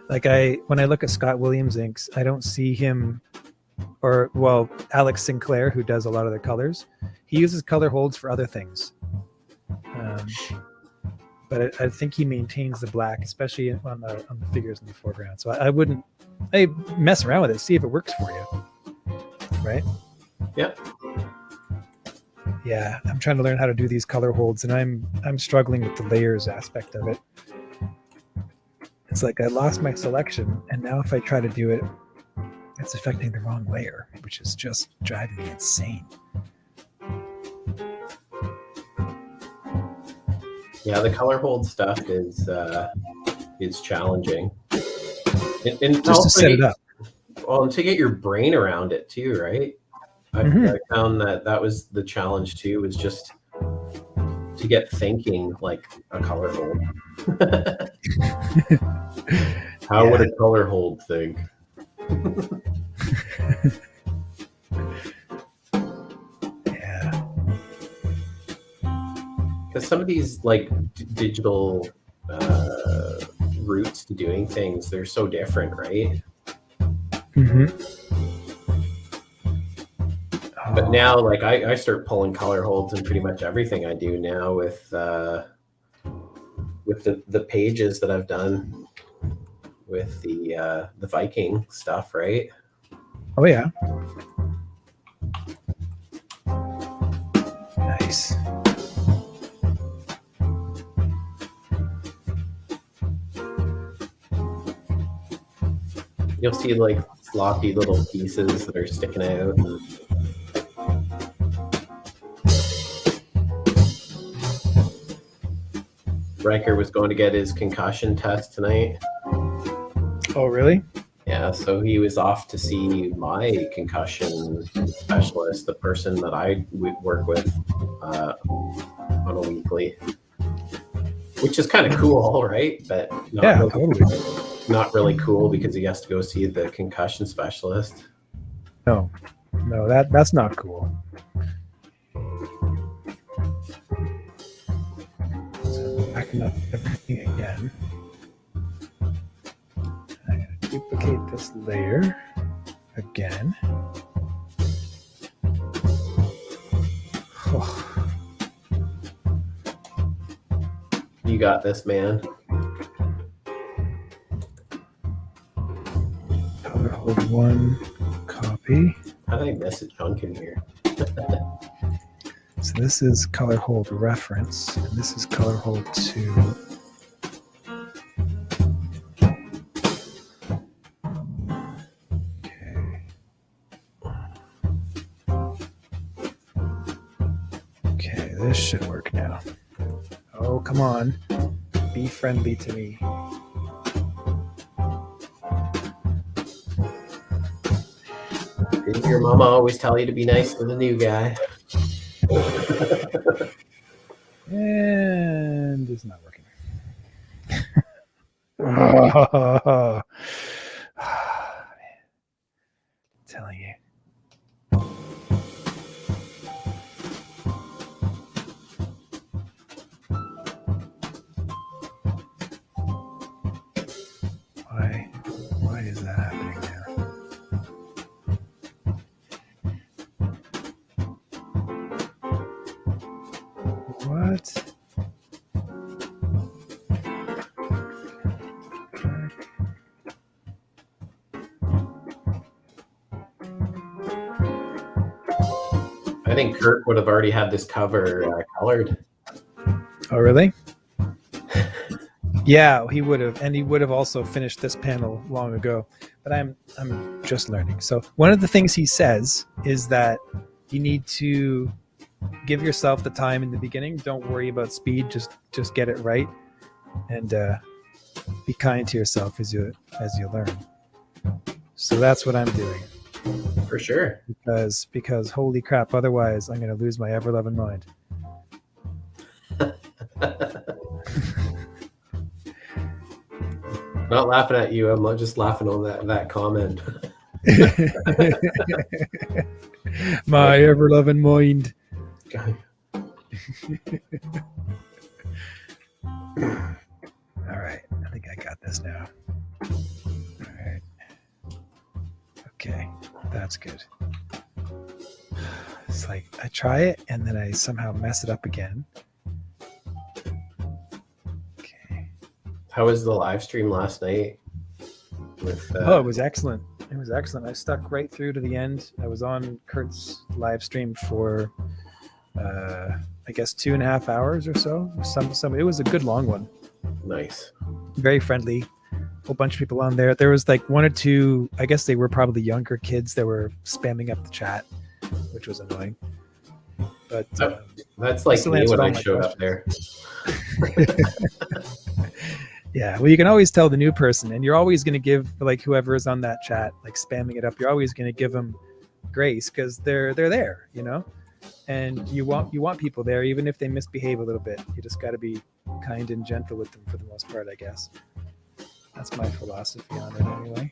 Like when I look at Scott Williams inks, I don't see him, or well, Alex Sinclair, who does a lot of the colors, he uses color holds for other things. But I think he maintains the black, especially on the figures in the foreground. So I mess around with it, see if it works for you, right? Yep. Yeah, I'm trying to learn how to do these color holds, and I'm struggling with the layers aspect of it. It's like I lost my selection, and now if I try to do it, it's affecting the wrong layer, which is just driving me insane. Yeah, the color hold stuff is challenging. And Just to set it up. Well, and to get your brain around it too, right? I found that was the challenge too, was just to get thinking like a color hold. How would a color hold think? Yeah. Because some of these like digital routes to doing things, they're so different, right? Mm-hmm. But now, like I start pulling color holds in pretty much everything I do now with the pages that I've done with the Viking stuff, right? Oh yeah. Nice. You'll see like floppy little pieces that are sticking out. Riker was going to get his concussion test tonight. Oh really? Yeah, so he was off to see my concussion specialist, the person that I work with on a weekly, which is kind of cool, right? But not really cool because he has to go see the concussion specialist. No, that's not cool. So backing up everything again. I'm going to duplicate this layer again. Oh. You got this, man. Color hold one, copy. How did I miss a chunk in here? So this is color hold reference, and this is color hold 2. Okay, this should work now. Oh, come on. Be friendly to me. Didn't your mama always tell you to be nice to the new guy? And it's not working. I'm telling you. Why is that happening now? What? I think Kurt would have already had this cover colored. Oh, really? Yeah, he would have, and he would have also finished this panel long ago. But I'm just learning. So one of the things he says is that you need to give yourself the time in the beginning. Don't worry about speed. Just get it right, and be kind to yourself as you learn. So that's what I'm doing. For sure. Because holy crap, otherwise I'm going to lose my ever-loving mind. Not laughing at you. I'm just laughing on that comment. My ever-loving mind. All right. I think I got this now. All right. Okay. That's good. It's like I try it and then I somehow mess it up again. Okay. How was the live stream last night? Oh, it was excellent. It was excellent. I stuck right through to the end. I was on Kurt's live stream for, I guess, 2.5 hours or so. It was a good long one. Nice. Very friendly. A whole bunch of people on there. There was like one or two, I guess they were probably younger kids that were spamming up the chat, which was annoying. But that's like me when I showed up there. Yeah, well, you can always tell the new person, and you're always going to give like whoever is on that chat, like spamming it up. You're always going to give them grace because they're there, you know. And you want people there, even if they misbehave a little bit. You just got to be kind and gentle with them for the most part, I guess. That's my philosophy on it, anyway.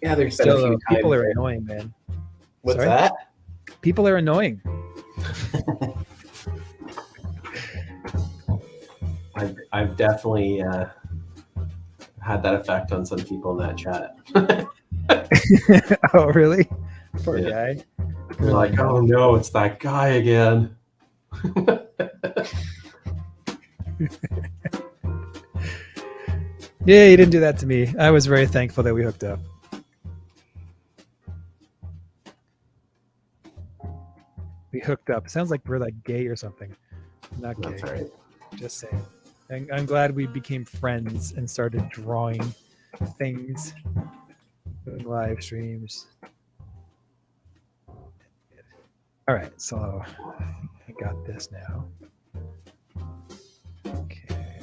Yeah, there's still been a few people times are annoying, man. What's Sorry? that? People are annoying. I've definitely had that effect on some people in that chat. Oh, really? Poor guy. They're like, oh no, it's that guy again. Yeah, he didn't do that to me. I was very thankful that we hooked up. We hooked up. It sounds like we're like gay or something. Not gay. That's all right. Just saying. I'm glad we became friends and started drawing things, doing live streams. All right, so I got this now. Okay.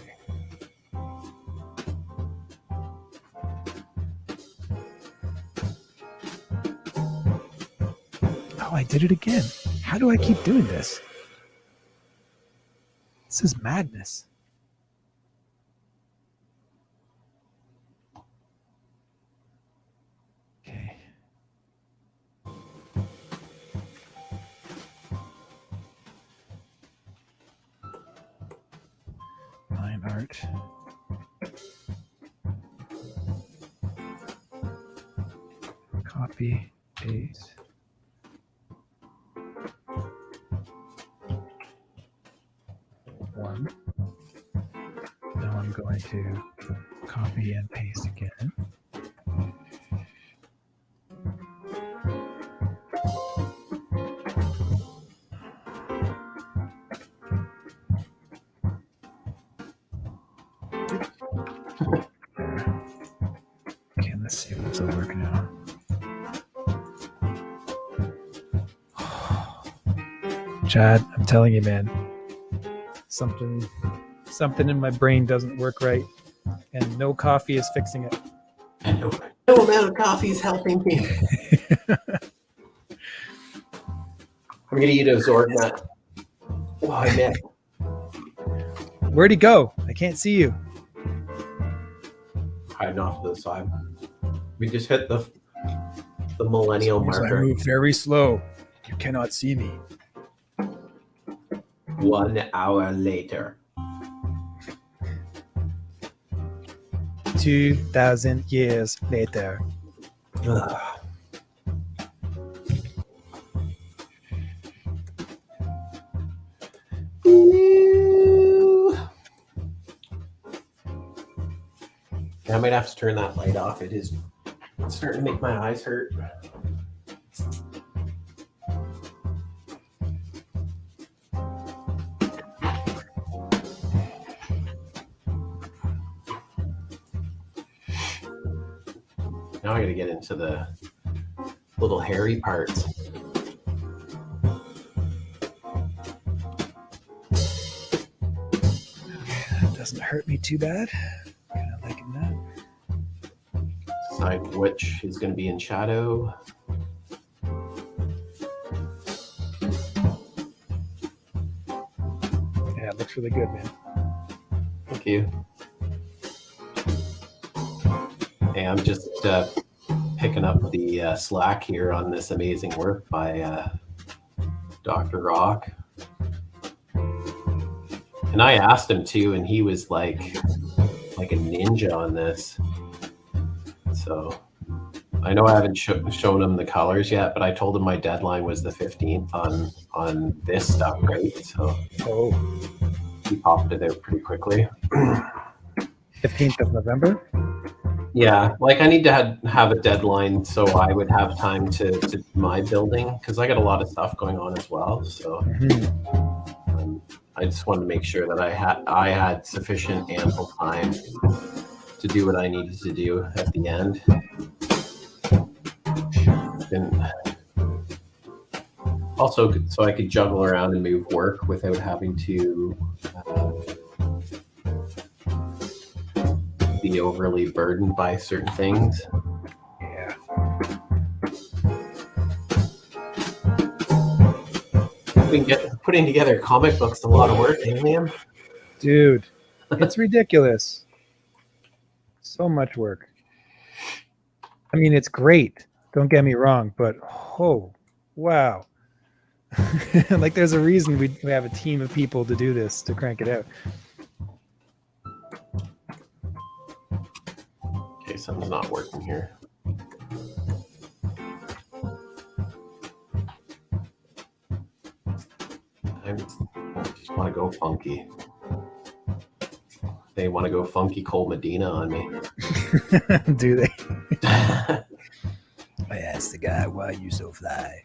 Oh, I did it again. How do I keep doing this? This is madness. Okay. Line art. Copy, paste. One. Now I'm going to copy and paste again. Okay, let's see if this will work now. Chad, I'm telling you, man, something in my brain doesn't work right, and no coffee is fixing it. And no amount of coffee is helping me. I'm gonna eat a Zorg nut. Oh, I met. Where'd he go? I can't see you. Hiding off to the side. We just hit the millennial Because I marker. move very slow. You cannot see me. 1 hour later. 2,000 years later. Ugh. I might have to turn that light off. It's starting to make my eyes hurt. Now I gotta get into the little hairy parts. That doesn't hurt me too bad. Kind of liking that. Decide which is going to be in shadow. Yeah, it looks really good, man. Thank you. Hey, I'm just picking up the slack here on this amazing work by Dr. Rocke. And I asked him too, and he was like a ninja on this. So I know I haven't shown him the colors yet, but I told him my deadline was the 15th on this stuff, right? So he popped it out pretty quickly. 15th of November? Yeah, like I need to have a deadline so I would have time to do my building, because I got a lot of stuff going on as well. So I just wanted to make sure that I had sufficient ample time to do what I needed to do at the end. And also, so I could juggle around and move work without having to be overly burdened by certain things. Yeah. Putting together comic books is a lot of work, eh, Liam? Dude, it's ridiculous. So much work. I mean, it's great. Don't get me wrong, but oh, wow. Like there's a reason we have a team of people to do this, to crank it out. Okay, something's not working here. I just want to go funky. They want to go funky Cole Medina on me. Do they? I asked the guy, why are you so fly?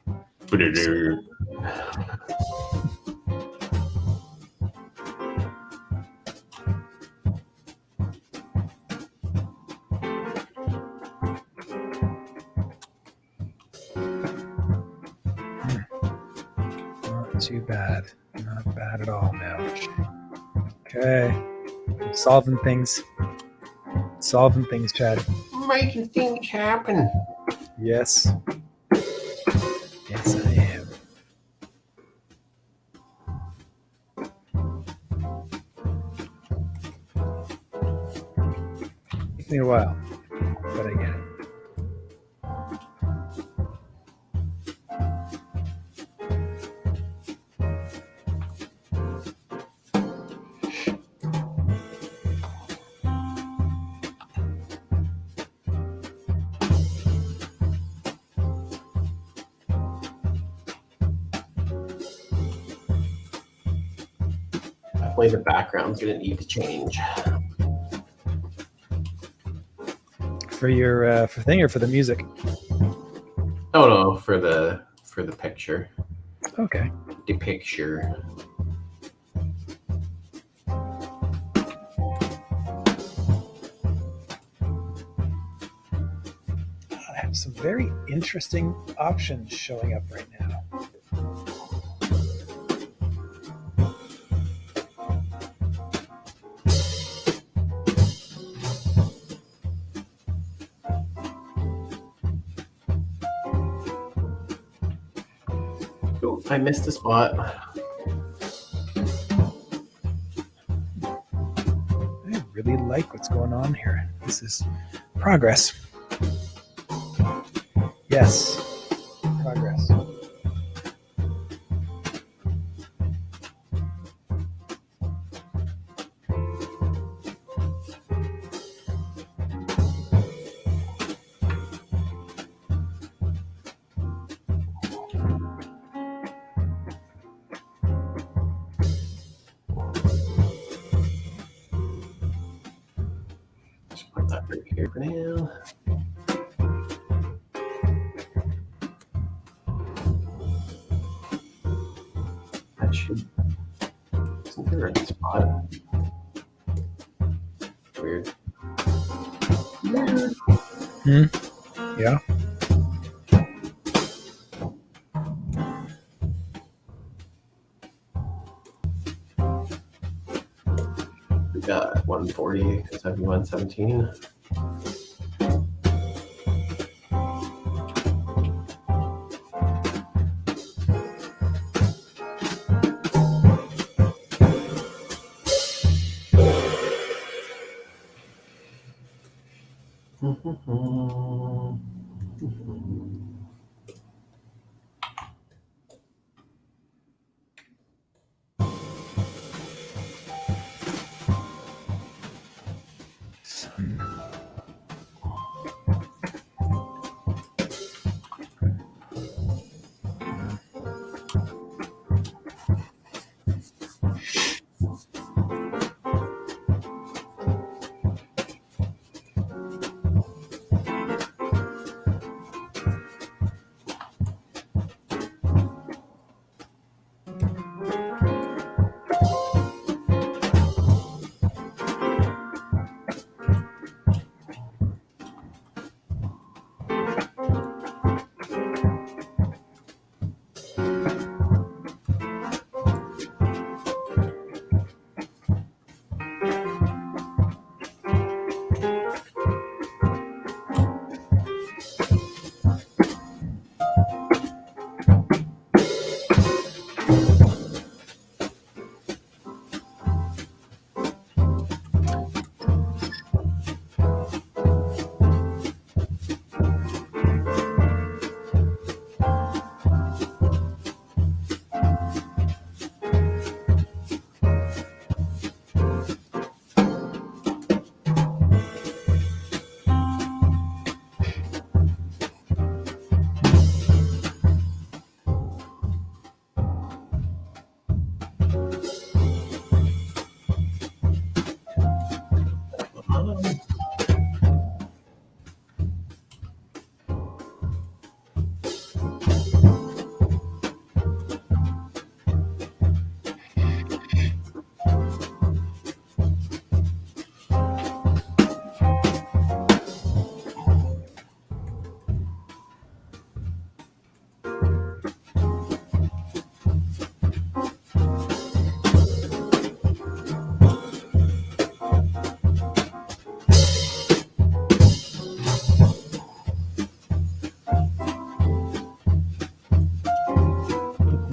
Not too bad. Not bad at all now. Okay. Solving things, Chad. Making things happen. Yes. Yes, I am. Took me a while, but I get it. Definitely the background's gonna need to change. For your for thing or for the music? Oh no, for the picture. Okay. The picture. I have some very interesting options showing up right now. Oh, I missed a spot. really like what's going on here. This is progress. Yes, progress. Just put that right here for now. That should. Isn't there a right spot? Weird. Yeah. We got 140, 71, 17.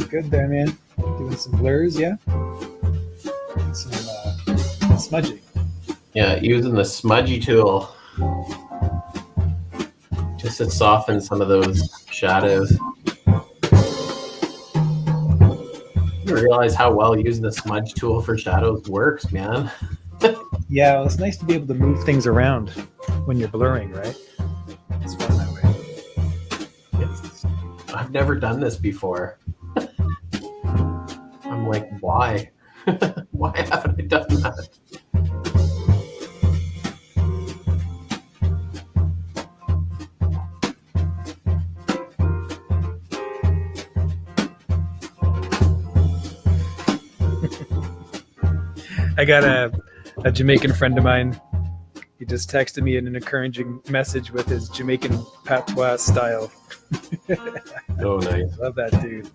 Good there, man. Doing some blurs, yeah? Some smudging. Yeah, using the smudgy tool just to soften some of those shadows. You realize how well using the smudge tool for shadows works, man. Yeah, well, it's nice to be able to move things around when you're blurring, right? It's fun that way. I've never done this before. I'm like, why? Why haven't I done that? I got a Jamaican friend of mine. He just texted me an encouraging message with his Jamaican patois style. Oh, nice. Love that dude.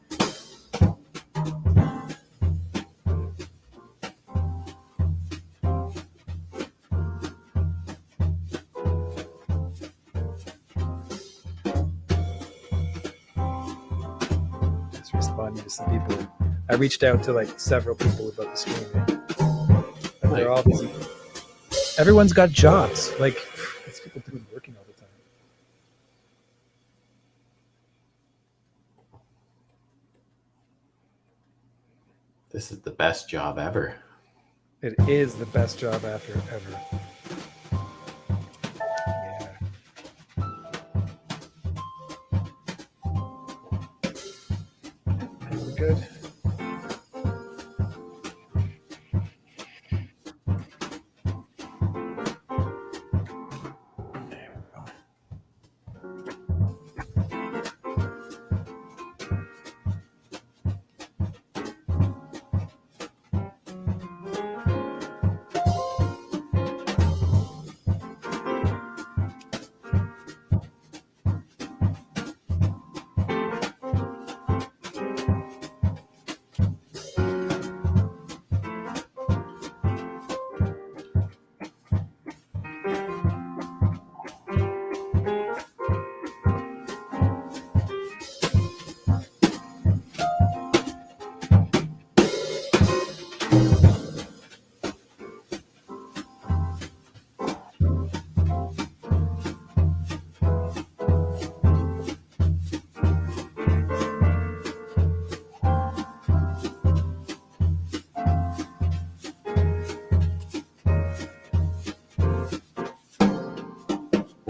Just responding to some people. I reached out to like several people about the stream. But they're all busy. Everyone's got jobs. Like, it's people doing working all the time. This is the best job ever. It is the best job ever. Yeah. And we're good.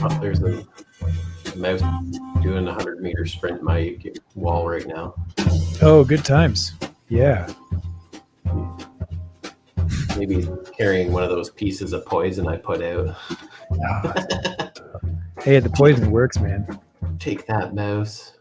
Oh, there's a mouse doing a 100-meter sprint in my wall right now. Oh, good times. Yeah. Maybe he's carrying one of those pieces of poison I put out. Hey, the poison works, man. Take that, mouse.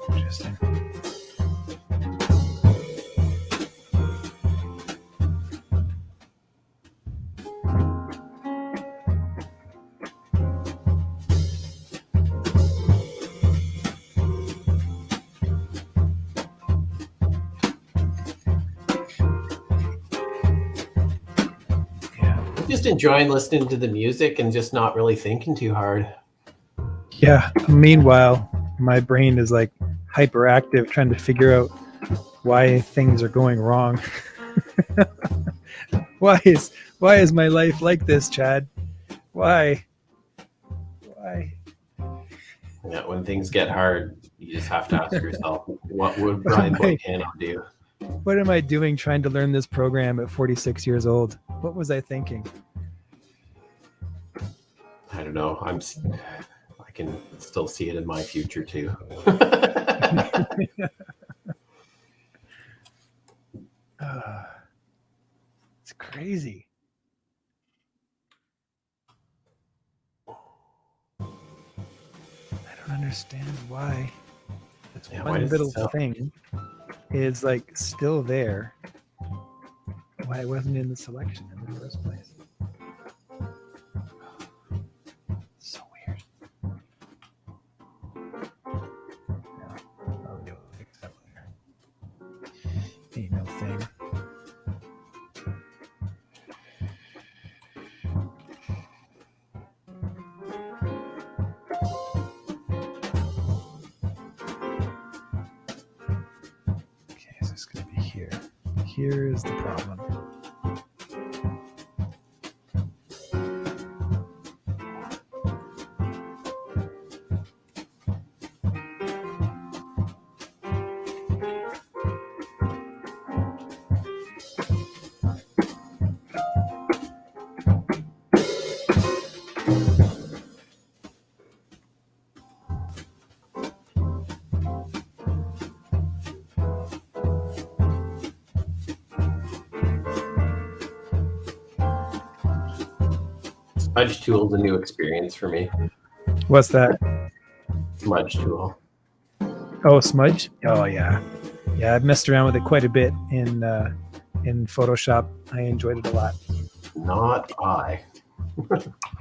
Interesting. Just enjoying listening to the music and just not really thinking too hard. Yeah. Meanwhile, my brain is like hyperactive, trying to figure out why things are going wrong. Why is my life like this, Chad? Why? Yeah, when things get hard, you just have to ask yourself, what would Brian Buchanan do? What am I doing trying to learn this program at 46 years old? What was I thinking? I don't know. I can still see it in my future too. It's crazy. I don't understand why this one little thing is like still there. Why it wasn't in the selection in the first place. So weird. Yeah, I'll be able to fix that later. Ain't no thing. Okay, so it's going to be here. Here is the problem. Smudge Tool is a new experience for me. What's that? Smudge Tool. Oh, Smudge. Oh yeah, yeah. I've messed around with it quite a bit in Photoshop. I enjoyed it a lot. Not I.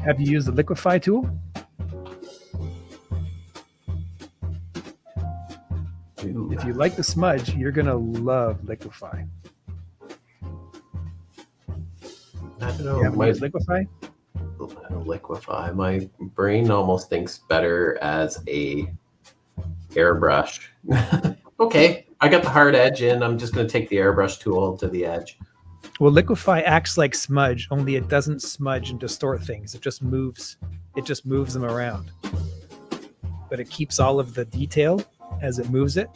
Have you used the Liquify tool? Ooh. If you like the smudge, you're gonna love Liquify. I don't know. You haven't used Liquify? Liquify. My brain almost thinks better as a airbrush. Okay, I got the hard edge in. I'm just going to take the airbrush tool to the edge. Well, Liquify acts like smudge, only it doesn't smudge and distort things. It just moves them around. But it keeps all of the detail as it moves it.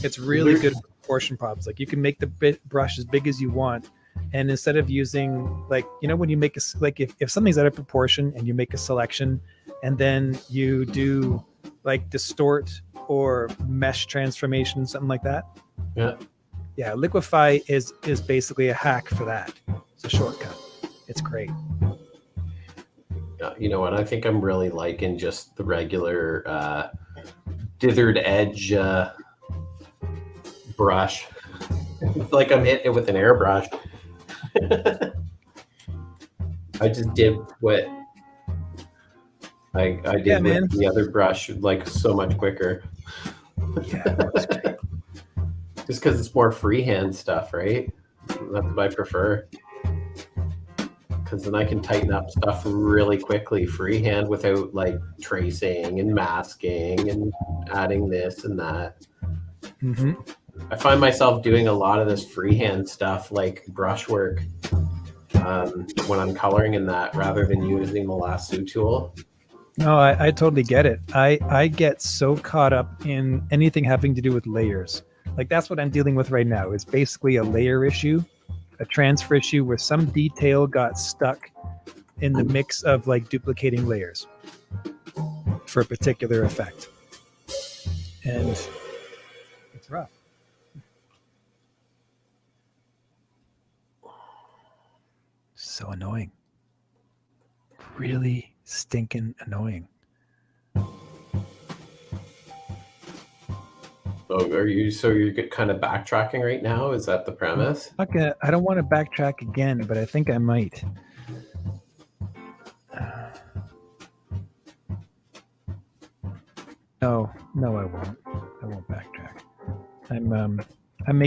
It's really good for proportion problems. Like you can make the brush as big as you want. And instead of using, like, you know, when you make if something's out of proportion and you make a selection and then you do like distort or mesh transformation, something like that. Yeah. Yeah. Liquify is basically a hack for that. It's a shortcut. It's great. You know what? I think I'm really liking just the regular dithered edge brush. It's like I'm hitting it with an airbrush. I just did what I did with the other brush, like so much quicker. Yeah, that's great. Just because it's more freehand stuff, right? That's what I prefer. Because then I can tighten up stuff really quickly freehand without like tracing and masking and adding this and that. Mm-hmm. I find myself doing a lot of this freehand stuff, like brushwork, when I'm coloring in that, rather than using the lasso tool. No, I totally get it. I get so caught up in anything having to do with layers. Like that's what I'm dealing with right now. It's basically a layer issue, a transfer issue where some detail got stuck in the mix of like duplicating layers for a particular effect. And it's rough. So annoying. Really stinking annoying. Oh, you're kind of backtracking right now? Is that the premise? Okay, I don't want to backtrack again, but I think I might. No, I won't. I won't backtrack. I'm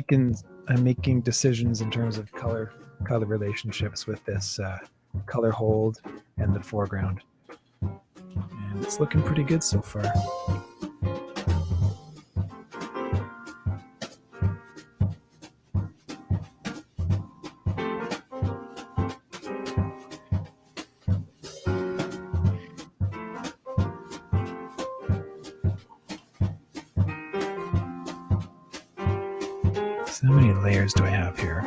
making decisions in terms of color relationships with this color hold and the foreground, and it's looking pretty good so far. So how many layers do I have here?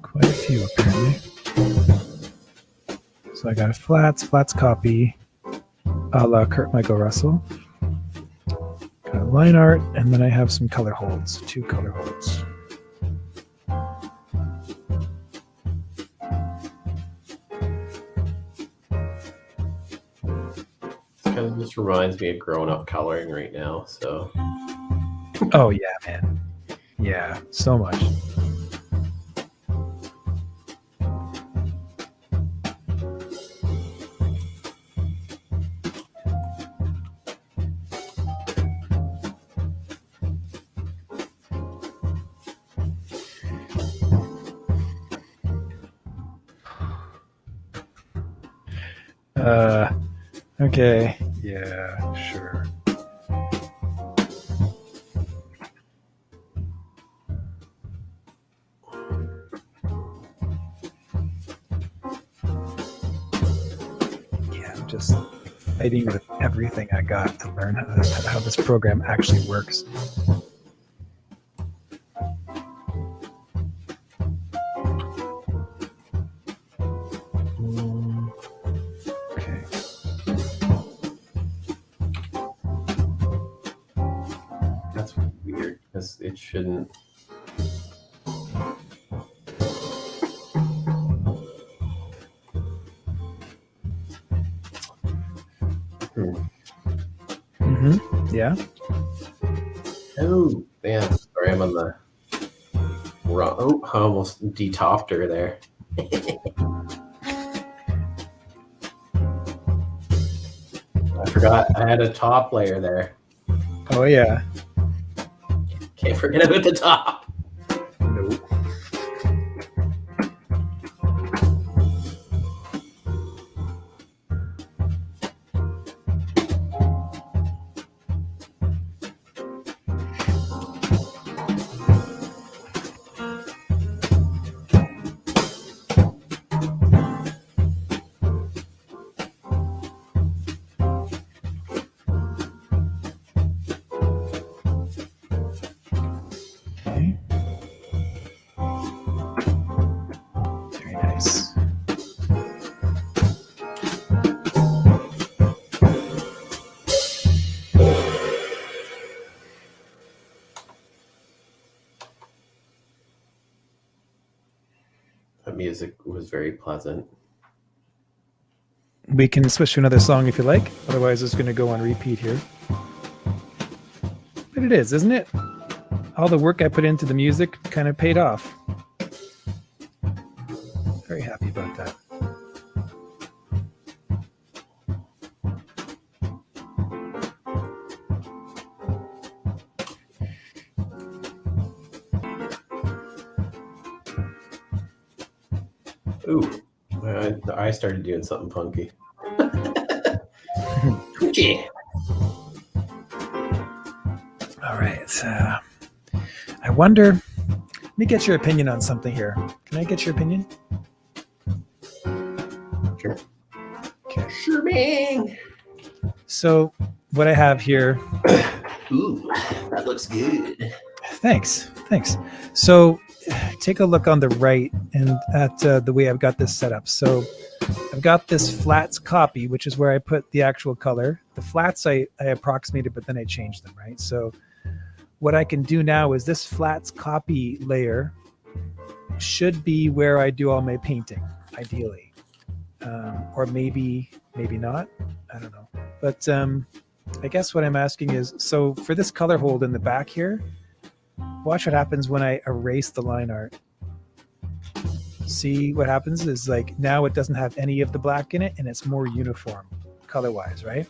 Quite a few, apparently. So I got a flats copy, a la Kurt Michael Russell. Got line art, and then I have some color holds, 2 color holds. Kind of just reminds me of growing up coloring right now. So. Oh yeah, man. Yeah, so much. Okay. Yeah, sure. Yeah, I'm just fighting with everything I got to learn how this program actually works. Okay. That's weird because it shouldn't. Yeah. Oh, man. Sorry, I'm on the wrong. Oh, I almost detopped her there. I forgot I had a top layer there. Oh yeah. Can't forget about the top. Nope. Okay. Very nice. The music was very pleasant. We can switch to another song if you like. Otherwise, it's going to go on repeat here. But it is, isn't it? All the work I put into the music kind of paid off. Very happy about that. Ooh, I started doing something funky. Okay. All right. I wonder. Let me get your opinion on something here. Can I get your opinion? Sure. Okay. Sure, man. So, what I have here. Ooh, that looks good. Thanks. So, take a look on the right and at the way I've got this set up. So, I've got this flats copy, which is where I put the actual color. The flats I approximated, but then I changed them, right? So, what I can do now is this flats copy layer should be where I do all my painting, ideally. Or maybe not. I don't know. But I guess what I'm asking is, so for this color hold in the back here, watch what happens when I erase the line art. See what happens is like now it doesn't have any of the black in it and it's more uniform color-wise, right?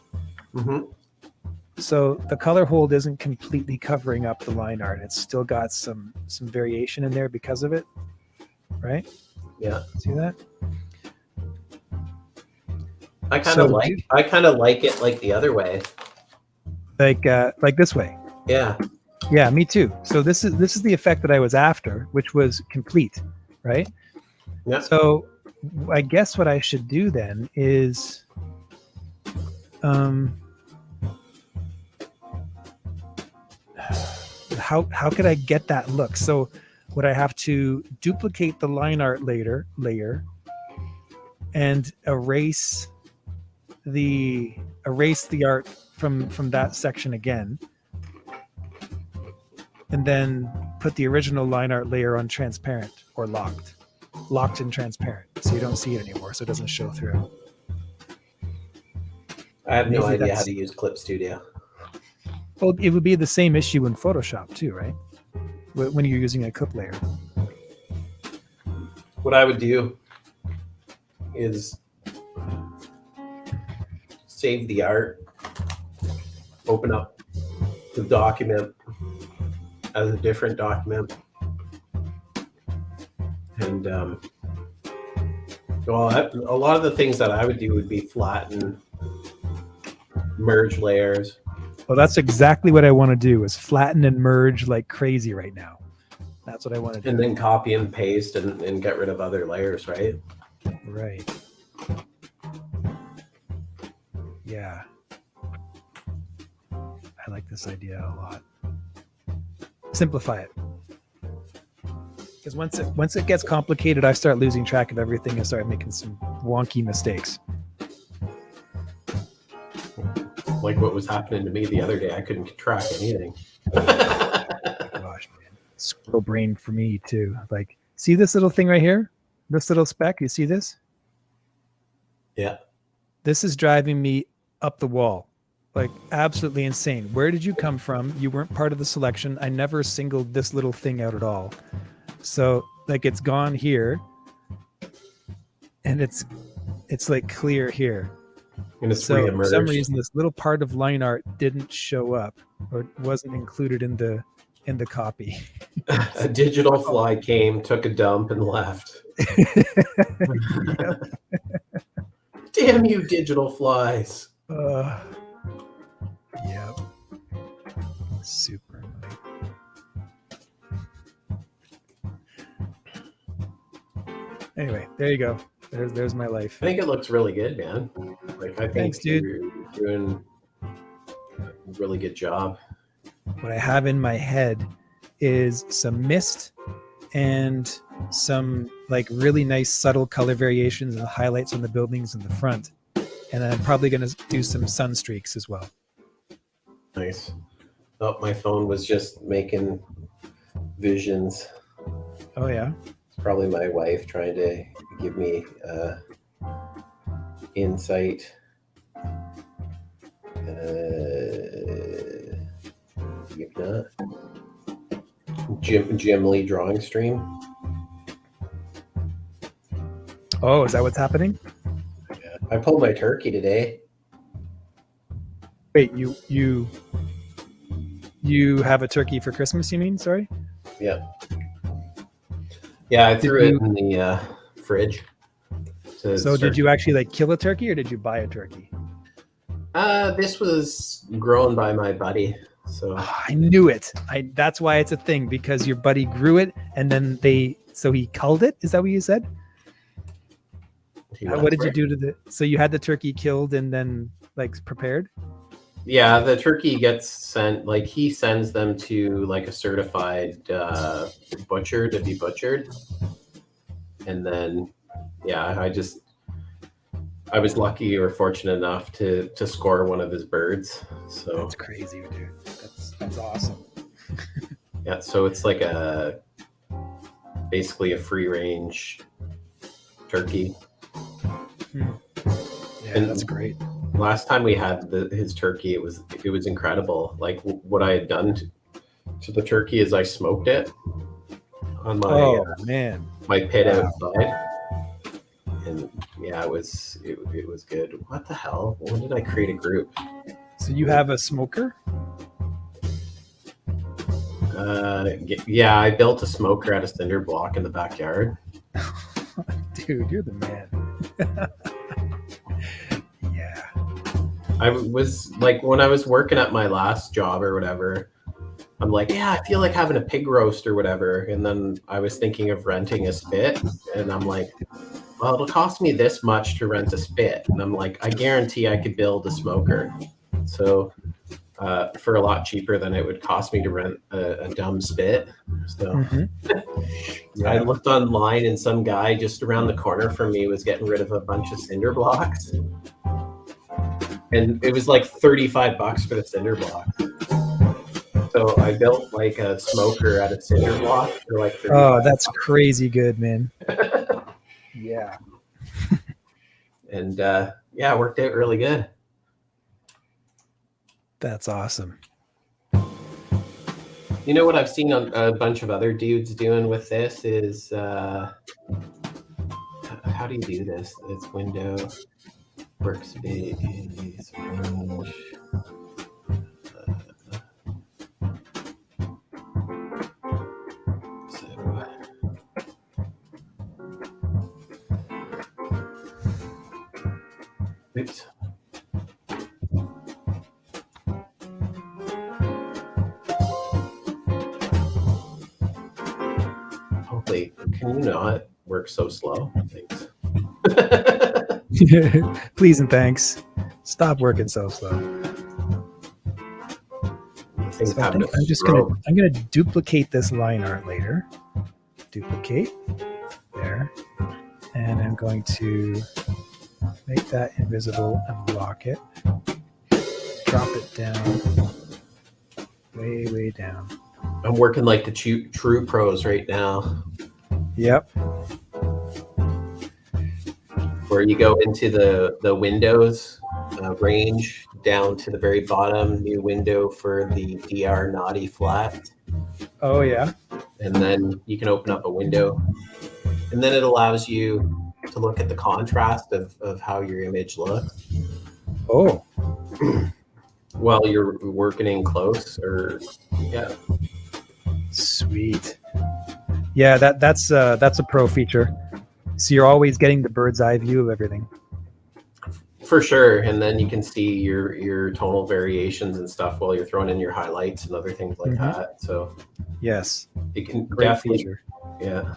Mm-hmm. So the color hold isn't completely covering up the line art. It's still got some variation in there because of it, right? Yeah. See that? I kind of like it like the other way. Like this way. Yeah. Yeah, me too. So this is the effect that I was after, which was complete, right? Yeah. So I guess what I should do then is how could I get that look? So would I have to duplicate the line art layer and erase the art from that section again, and then put the original line art layer on transparent or locked and transparent, so you don't see it anymore, so it doesn't show through. I have no idea how to use Clip Studio. Well, it would be the same issue in Photoshop too, right? When you're using a clip layer. What I would do is save the art, open up the document as a different document, and well, a lot of the things that I would do would be flatten, merge layers. Well, that's exactly what I want to do, is flatten and merge like crazy right now. That's what I want to do. And then copy and paste and get rid of other layers, right? Right. Yeah. I like this idea a lot. Simplify it. Because once it gets complicated, I start losing track of everything and start making some wonky mistakes. Like what was happening to me the other day. I couldn't track anything. Gosh, man. Squirrel brain for me too. Like, see this little thing right here? This little speck, you see this? Yeah. This is driving me up the wall. Like absolutely insane. Where did you come from? You weren't part of the selection. I never singled this little thing out at all. So like it's gone here, and it's like clear here. And it's So for some reemerged. reason, this little part of line art didn't show up or wasn't included in the copy. A digital fly came, took a dump, and left. Damn you, digital flies. Yep. Super annoying. Anyway, there you go. There's my life. I think it looks really good, man. Like I think Thanks, dude. you're doing a really good job. What I have in my head is some mist and some like really nice subtle color variations and highlights on the buildings in the front. And I'm probably going to do some sun streaks as well. Nice. Oh, my phone was just making visions. Oh, yeah. It's probably my wife trying to give me insight. If not, Jim Lee drawing stream. Oh, is that what's happening? Yeah. I pulled my turkey today. Wait, you have a turkey for Christmas, you mean? Sorry? Yeah. Yeah, I threw it in the fridge. So did you actually like kill a turkey or did you buy a turkey? This was grown by my buddy. So I knew it. That's why it's a thing, because your buddy grew it and then so he culled it. Is that what you said? What did you do to so you had the turkey killed and then like prepared? Yeah, the turkey gets sent, like he sends them to like a certified butcher to be butchered. And then, yeah, I was lucky or fortunate enough to score one of his birds. So that's crazy, dude. That's awesome. Yeah, so it's like basically a free range turkey. Yeah, and that's great. Last time we had his turkey, it was Oh, incredible. Like what I had done to the turkey is I smoked it on my pit outside, and yeah, it was good. What the hell? When did I create a group? So you have a smoker? Yeah, I built a smoker out of cinder block in the backyard. Dude, you're the man. Yeah. I was like, when I was working at my last job or whatever, I'm like, yeah, I feel like having a pig roast or whatever. And then I was thinking of renting a spit, and I'm like, well, it'll cost me this much to rent a spit. And I'm like, I guarantee I could build a smoker. So for a lot cheaper than it would cost me to rent a dumb spit. So Yeah. I looked online, and some guy just around the corner from me was getting rid of a bunch of cinder blocks. And it was like $35 for the cinder block. So I built like a smoker out of cinder block for like $35. Oh, that's crazy good, man. Yeah. And yeah, it worked out really good. That's awesome. You know what I've seen a bunch of other dudes doing with this is how do you do this? It's window, workspace, range. Oops. Holy, can you not work so slow? Thanks. Please and thanks. Stop working so slow. Things So I happen think to I'm gonna duplicate this line art later. Duplicate there, and I'm going to make that invisible and lock it. Drop it down, way down. I'm working like the true pros right now, Yep. where you go into the windows range down to the very bottom, new window for the DR Naughty flat. Oh yeah. And then you can open up a window, and then it allows you to look at the contrast of how your image looks Oh, while you're working in close. Or yeah, sweet. Yeah, that's a pro feature. So you're always getting the bird's eye view of everything. for sure. And then you can see your tonal variations and stuff while you're throwing in your highlights and other things like that. So Yes, it can great definitely, feature. yeah.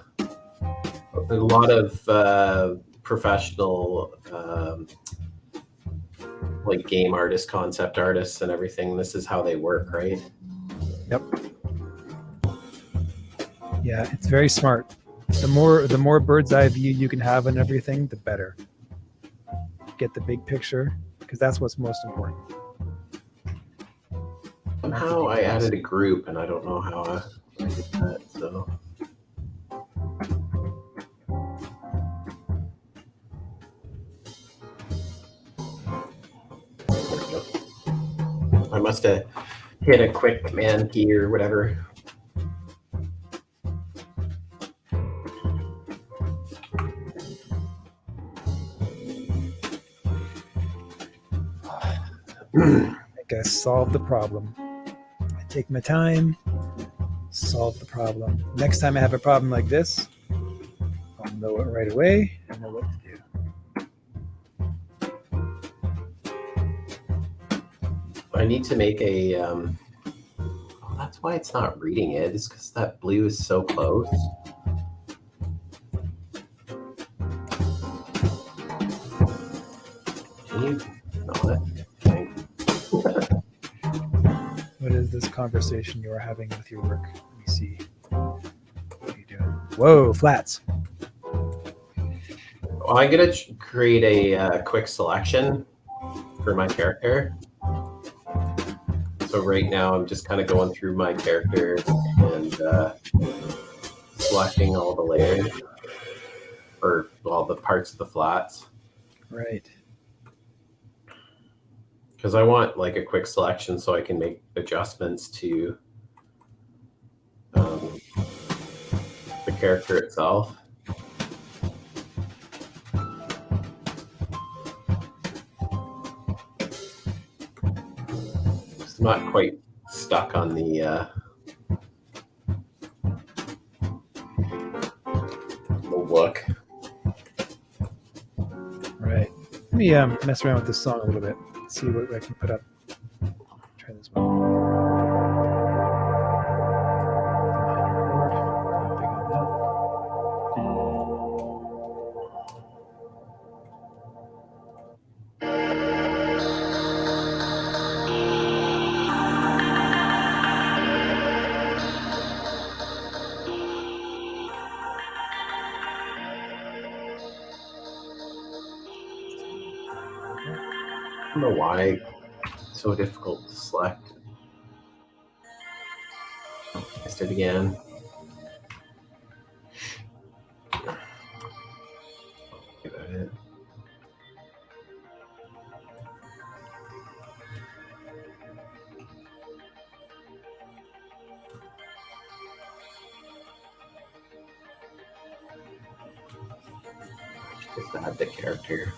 A lot of professional like game artists, concept artists, and everything. This is how they work, right? Yep. Yeah, it's very smart. The more bird's eye view you can have on everything, the better. Get the big picture, because that's what's most important. Somehow I added a group, and I don't know how I did that. So I must have hit a quick command key or whatever. I think I solved the problem. I take my time, solve the problem. Next time I have a problem like this, I'll know it right away and know what to do. I need to make a. Oh, that's why it's not reading it. It's because that blue is so close. Can you not? Okay. What is this conversation you are having with your work? Let me see. What are you doing? Whoa, flats. Well, I'm gonna create a quick selection for my character. So right now I'm just kind of going through my character and selecting all the layers or all the parts of the flats. Right. Because I want like a quick selection so I can make adjustments to the character itself. It's not quite stuck on the look. Right. Let me mess around with this song a little bit. See what I can put up. Try this one. Big on that. I don't know why it's so difficult to select. Missed it again. Give it. Just add the character.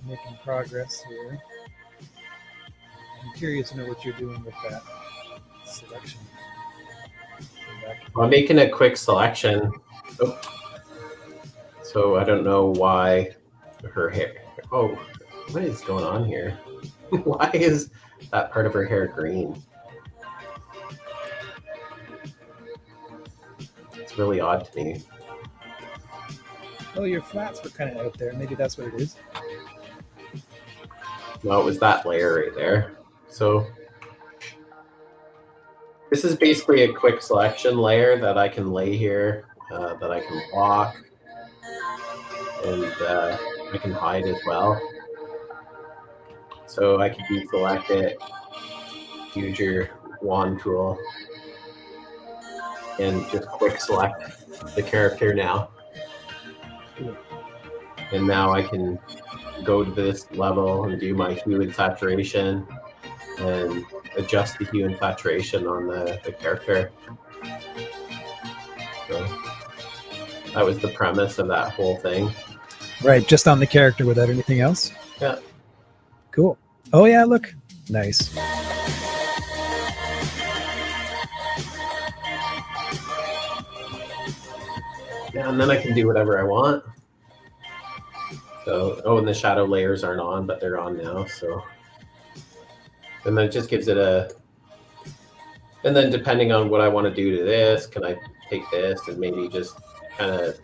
Making progress here. I'm curious to know what you're doing with that selection. I'm making a quick selection. Oh. So I don't know why her hair. Oh, what is going on here? Why is that part of her hair green? It's really odd to me. Oh, your flats were kind of out there. Maybe that's what it is. Well, it was that layer right there. So this is basically a quick selection layer that I can lay here, that I can block, and I can hide as well. So I can deselect it, use your wand tool, and just quick select the character now. And now I can go to this level and do my hue and saturation and adjust the hue and saturation on the character. So that was the premise of that whole thing. Right, just on the character without anything else? Yeah. Cool. Oh yeah, look. Nice. Yeah, and then I can do whatever I want. So, oh, and the shadow layers aren't on, but they're on now. So, and then it just gives it a, and then depending on what I want to do to this, can I take this and maybe just kind of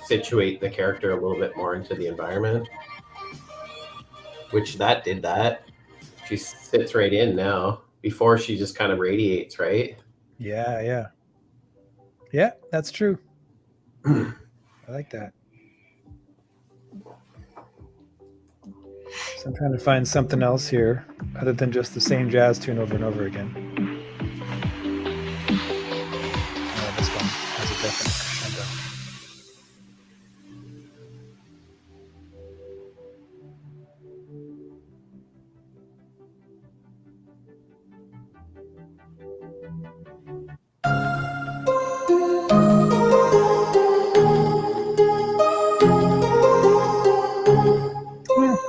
situate the character a little bit more into the environment? Which that did that. She sits right in now. Before she just kind of radiates, right? Yeah, yeah. Yeah, that's true. I like that. So I'm trying to find something else here other than just the same jazz tune over and over again. Oh, this one has a definite crescendo.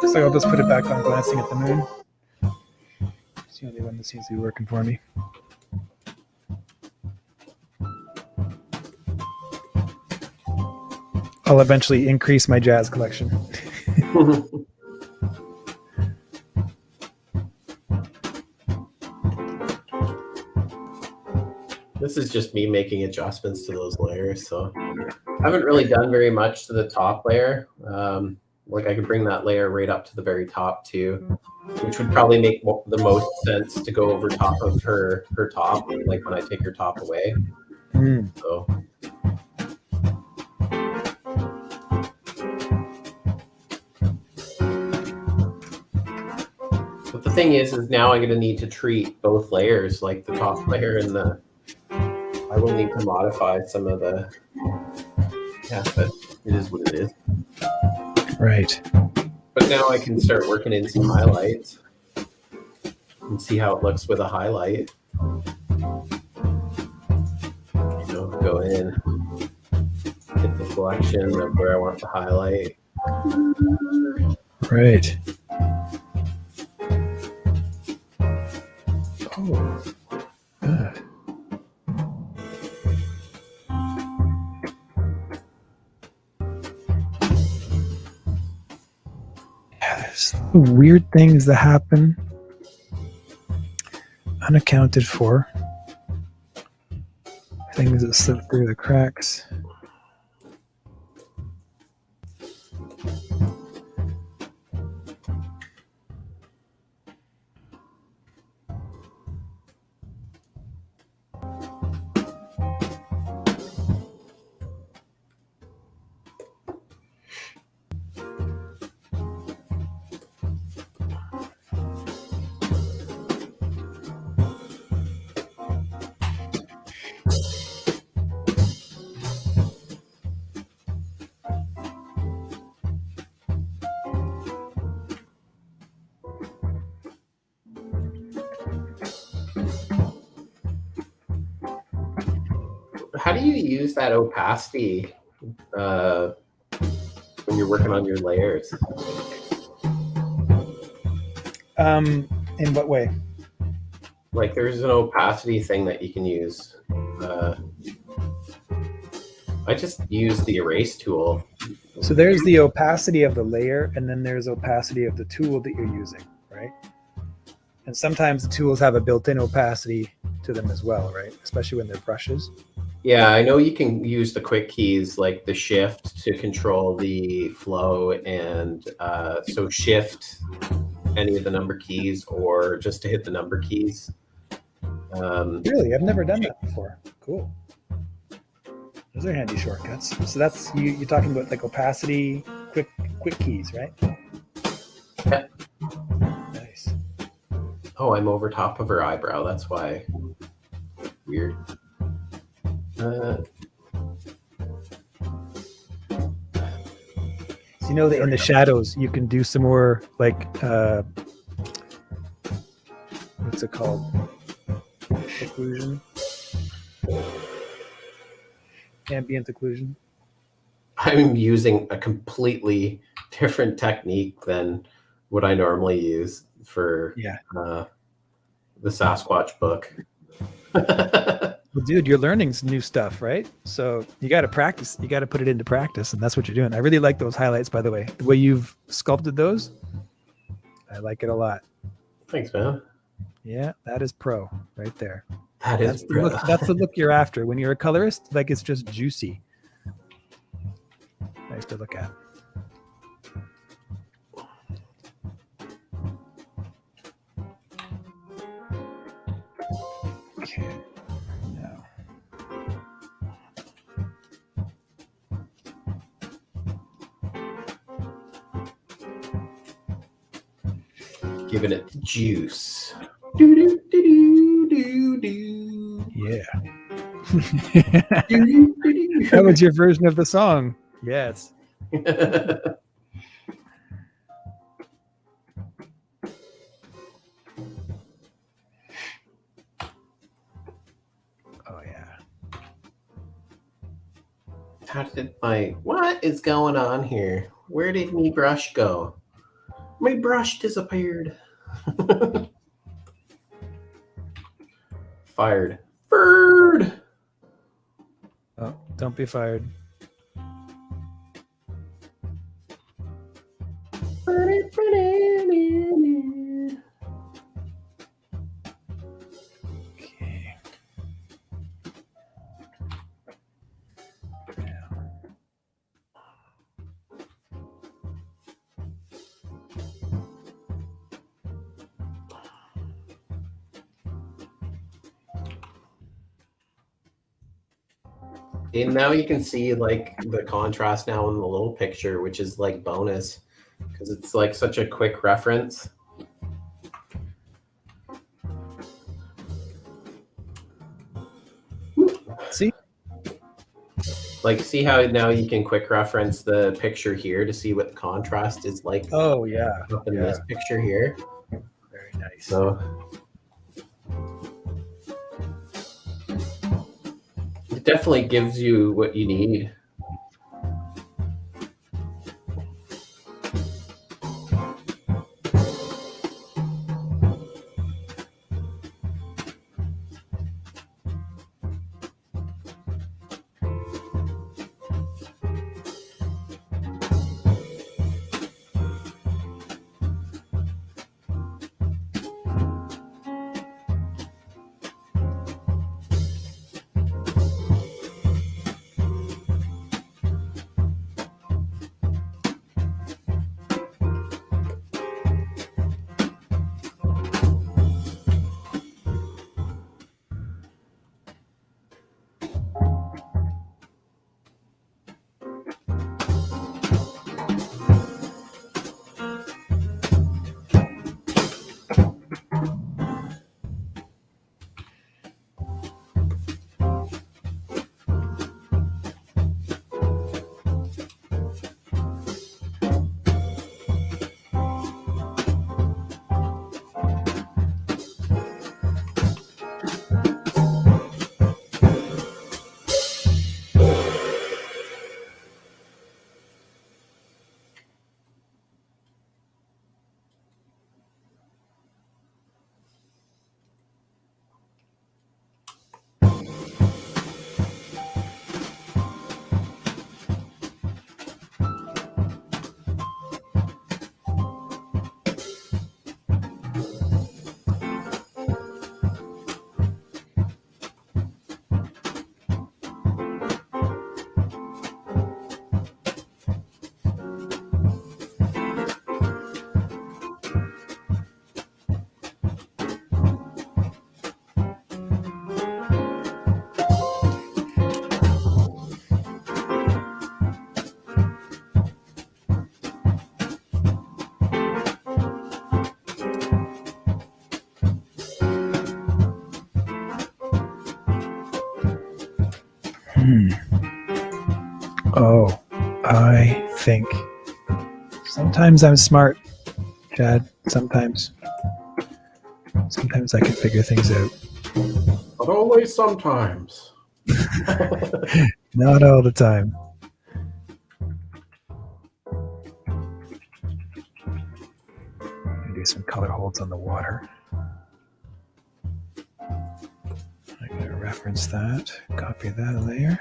Looks like I'll just put it back on glancing at the moon. It's the only one that seems to be working for me. I'll eventually increase my jazz collection. This is just me making adjustments to those layers. So I haven't really done very much to the top layer. Like I could bring that layer right up to the very top too, which would probably make the most sense to go over top of her top, like when I take her top away. So. But the thing is now I'm going to need to treat both layers, like the top layer and the, I will need to modify some of the, yeah, but it is what it is. Right. But now I can start working in some highlights and see how it looks with a highlight. You know, go in, hit the selection of where I want the highlight. Right. Oh, good. There's weird things that happen unaccounted for. Things that slip through the cracks. How do you use that opacity when you're working on your layers? In what way? Like there's an opacity thing that you can use. I just use the erase tool. So there's the opacity of the layer, and then there's opacity of the tool that you're using, right? And sometimes the tools have a built-in opacity to them as well, right? Especially when they're brushes. Yeah, I know you can use the quick keys like the shift to control the flow, and so shift any of the number keys or just to hit the number keys. Really? I've never done that before. Cool. Those are handy shortcuts. So that's you're talking about like opacity, quick keys, right? Yeah. Nice. Oh, I'm over top of her eyebrow. That's why. Weird. So you know that in the shadows you can do some more like what's it called? Occlusion. Ambient occlusion. I'm using a completely different technique than what I normally use for the Sasquatch book. Well, dude, you're learning some new stuff, right? So you got to practice. You got to put it into practice, and that's what you're doing. I really like those highlights, by the way. The way you've sculpted those, I like it a lot. Thanks, man. Yeah, that is pro right there. That's the look, that's the look you're after. When you're a colorist, like it's just juicy. Nice to look at. Okay. Now. Giving it juice. Yeah. That was your version of the song. Yes. Oh yeah. What is going on here? Where did my brush go? My brush disappeared. Fired. Bird. Oh, don't be fired. Okay. And now you can see like the contrast now in the little picture, which is like bonus because it's like such a quick reference. See? Like, see how now you can quick reference the picture here to see what the contrast is like. Oh yeah. Up in this picture here. Very nice. So it definitely gives you what you need. Oh, I think sometimes I'm smart, Chad. Sometimes I can figure things out. But only sometimes. Not all the time. Do some color holds on the water. I'm going to reference that, copy that layer.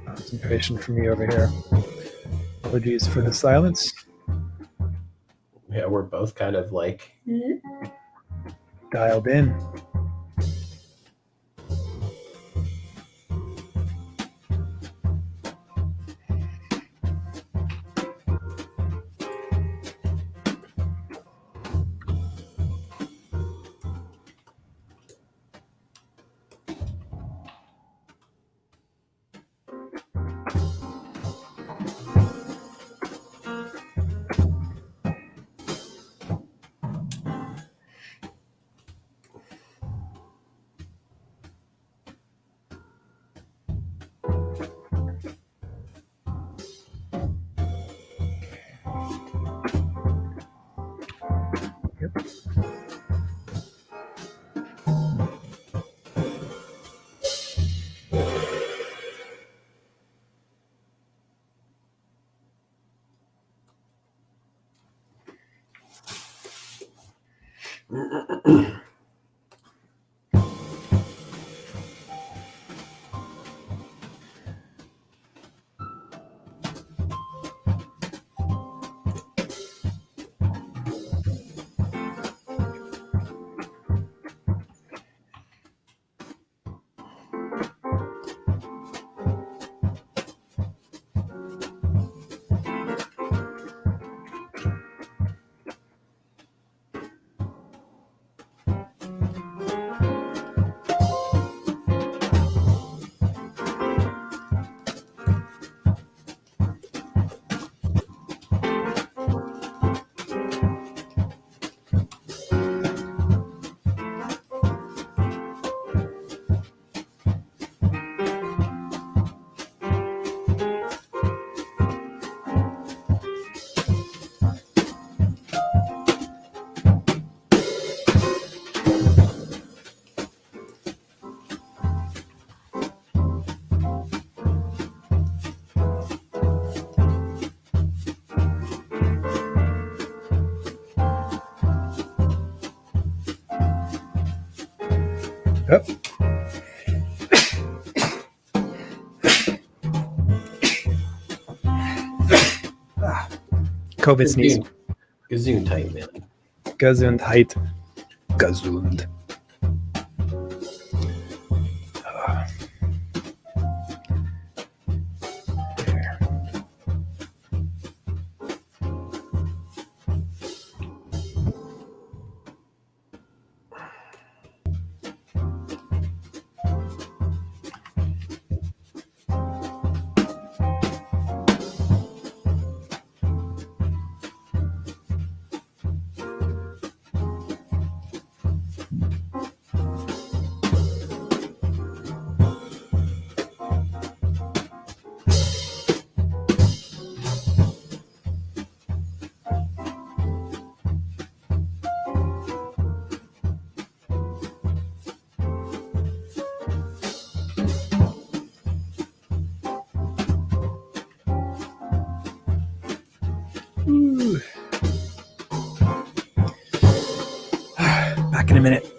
Concentration from me over here. Apologies for the silence. Yeah, we're both kind of like Dialed in. Yep. COVID sneeze. Gesundheit, man. Gesundheit. Gesund. There. Back in a minute.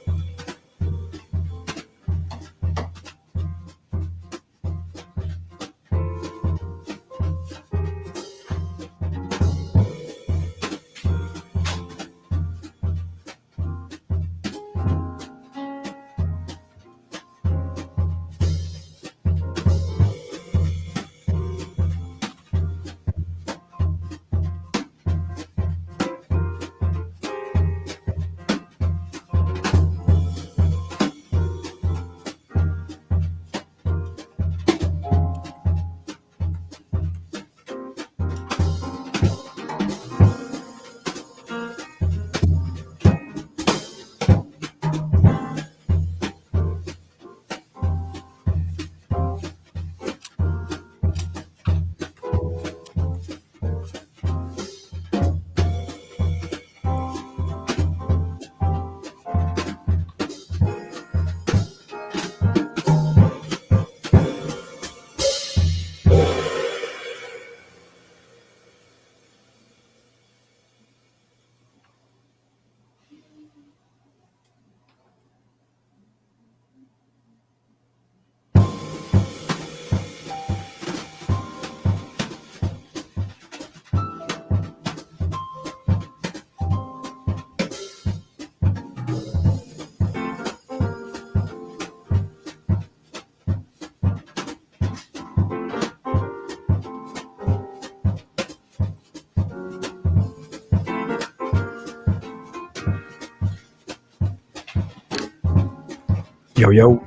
Yo, yo.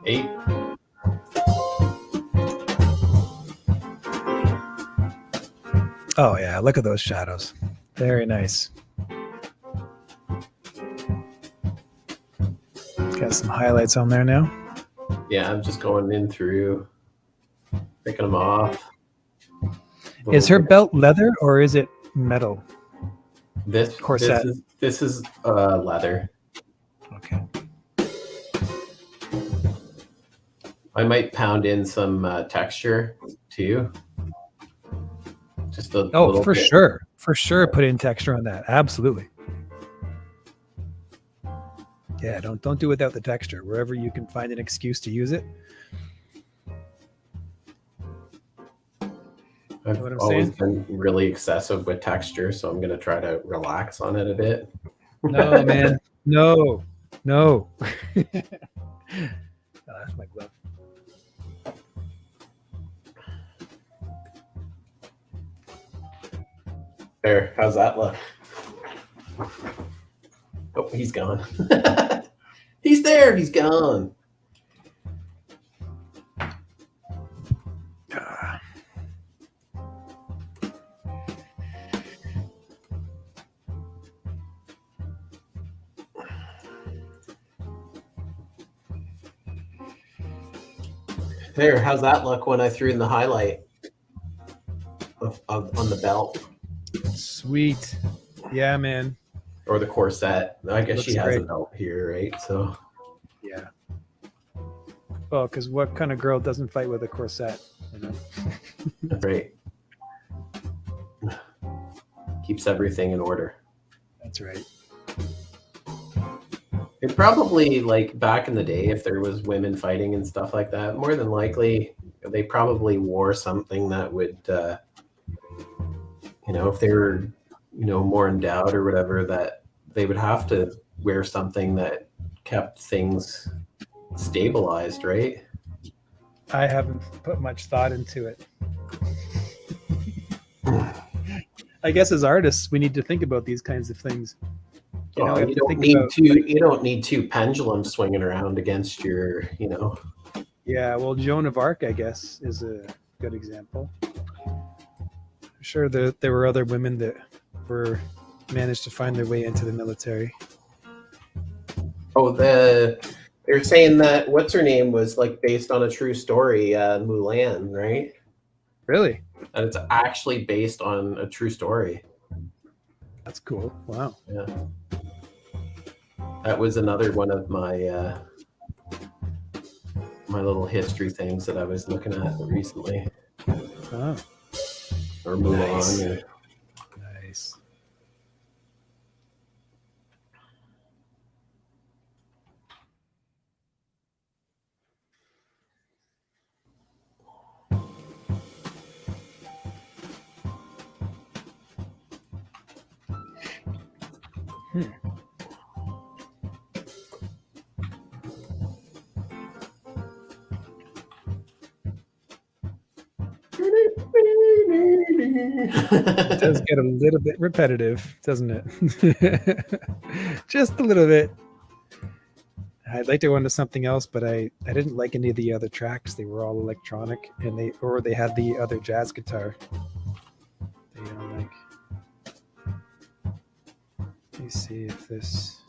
8. Oh, yeah. Look at those shadows. Very nice. Got some highlights on there now. Yeah, I'm just going in through, picking them off. Is her belt leather or is it metal? This corset? This is leather. Okay. I might pound in some texture too. Just a little for bit. sure. For sure, put in texture on that. Absolutely. Yeah, don't do without the texture. Wherever you can find an excuse to use it. I've what I'm always saying? been really excessive with texture, so I'm going to try to relax on it a bit. No, man. No. No. Oh, that's my glove. There, how's that look? Oh, he's gone. He's there, he's gone. There, how's that look when I threw in the highlight on the belt? Sweet. Yeah, man. Or the corset. I guess Looks she has great. a belt here, right? So Yeah. Well, because what kind of girl doesn't fight with a corset? You know? that's right. Keeps everything in order. That's right. It probably, like back in the day, if there was women fighting and stuff like that, more than likely they probably wore something that would, if they were, more endowed or whatever, that they would have to wear something that kept things stabilized, right? I haven't put much thought into it. I guess as artists, we need to think about these kinds of things. You don't need two pendulums swinging around against your, Yeah, well, Joan of Arc, I guess, is a good example. I'm sure there were other women that managed to find their way into the military. Oh, they're saying that what's her name was like based on a true story, Mulan, right? Really? And it's actually based on a true story. That's cool. Wow. Yeah. That was another one of my my little history things that I was looking at recently. Oh. Or Mulan. Nice. Or... Nice. It does get a little bit repetitive, doesn't it? Just a little bit. I'd like to go into something else, but I didn't like any of the other tracks. They were all electronic, and they had the other jazz guitar. They don't like. Let me see if this.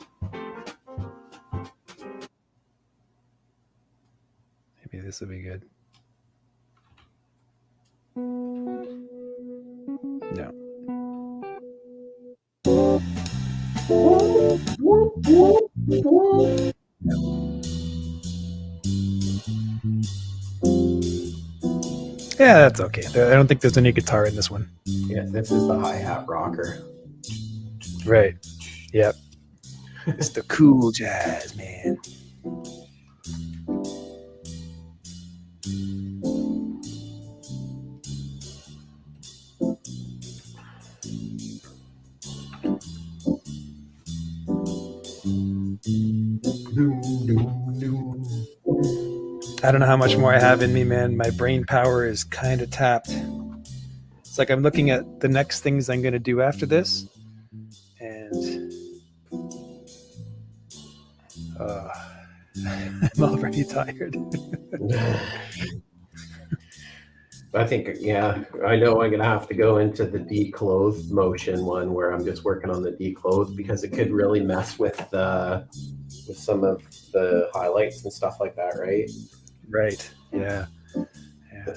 Maybe this will be good. No. Yeah, that's okay. I don't think there's any guitar in this one. Yeah, this is the hi-hat rocker. Right. Yep. It's the cool jazz, man. I don't know how much more I have in me, man. My brain power is kind of tapped. It's like I'm looking at the next things I'm going to do after this. And I'm already tired. I think, yeah, I know I'm going to have to go into the declothed motion one where I'm just working on the declothed because it could really mess with some of the highlights and stuff like that, right? Right. Yeah. Yeah.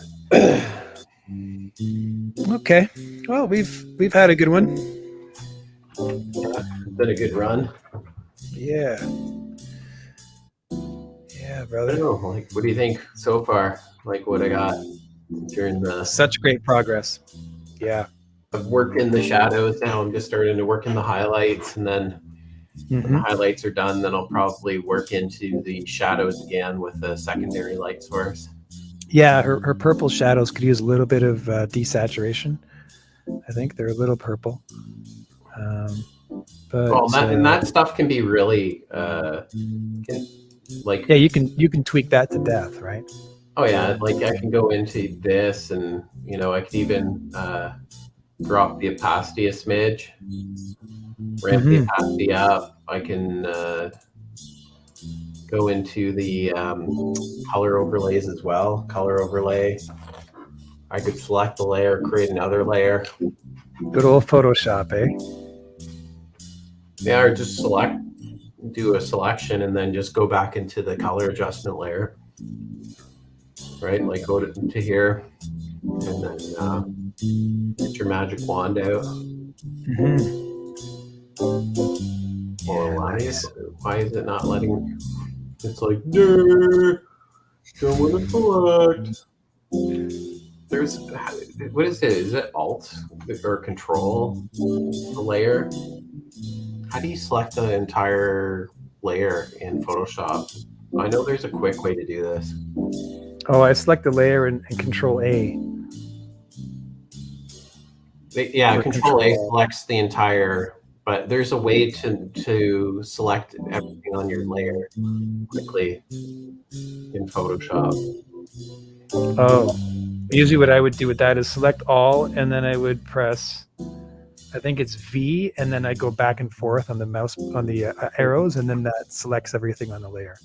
Okay. Well, we've had a good one. Yeah, been a good run. Yeah. Yeah, I brother. don't know, like, what do you think so far? Like what I got during the... Such great progress. Yeah. I've worked in the shadows now. I'm just starting to work in the highlights, and then when the highlights are done, then I'll probably work into the shadows again with the secondary light source. Yeah, her purple shadows could use a little bit of desaturation. I think they're a little purple. But Well, and that stuff can be really yeah, you can tweak that to death, right? Oh yeah, like I can go into this, and I could even drop the opacity a smidge, ramp the opacity up. I can go into the color overlays as well. Color overlay. I could select the layer, create another layer. Good old Photoshop, eh? Yeah, or just do a selection, and then just go back into the color adjustment layer. Right, like go to here, and then get your magic wand out. Or why is it not letting? It's like, don't want to select. There's, what is it? Is it Alt or Control the layer? How do you select the entire layer in Photoshop? I know there's a quick way to do this. Oh, I select the layer and Control A. Yeah, Control A selects the entire, but there's a way to select everything on your layer quickly in Photoshop. Oh, usually what I would do with that is select all, and then I would press, I think it's V, and then I go back and forth on the mouse, on the arrows, and then that selects everything on the layer.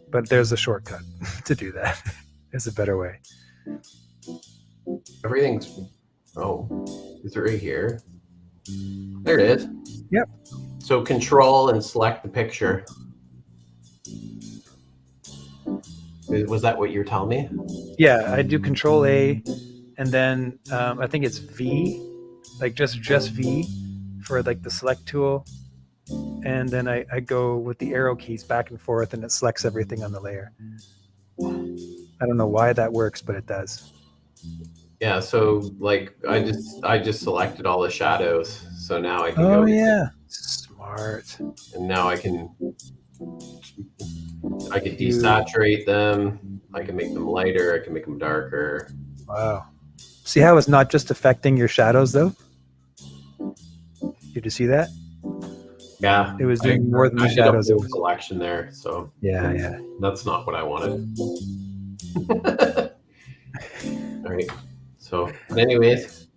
But there's a shortcut to do that. There's a better way. Everything's, is it right here? There it is. Yep. So Control and select the picture. Was that what you were telling me? Yeah, I do Control A, and then I think it's V, like just V for like the select tool. And then I go with the arrow keys back and forth, and it selects everything on the layer. I don't know why that works, but it does. Yeah, so like I just selected all the shadows, so now I can go. Oh yeah, smart. And now I can desaturate them. I can make them lighter. I can make them darker. Wow. See how it's not just affecting your shadows though? Did you see that? Yeah, It was doing more than the I did a shadows. It whole was, collection there, so yeah. that's not what I wanted. All right. So, but anyways,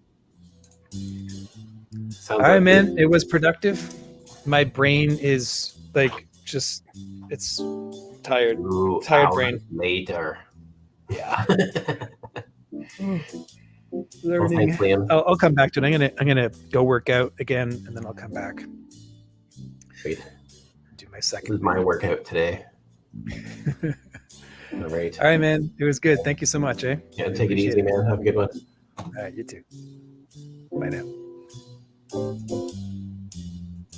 sounds All right, like man. It was productive. My brain is like just, it's tired. 2 Tired hours brain. later. Yeah. Well, Learning. thanks, Liam. I'll come back to it. I'm gonna go work out again, and then I'll come back. Sweet. Do my This second. is my workout today. All right. All right, man. It was good. Thank you so much, eh? Yeah, take it easy, man. Have a good one. All right, you too. Bye now.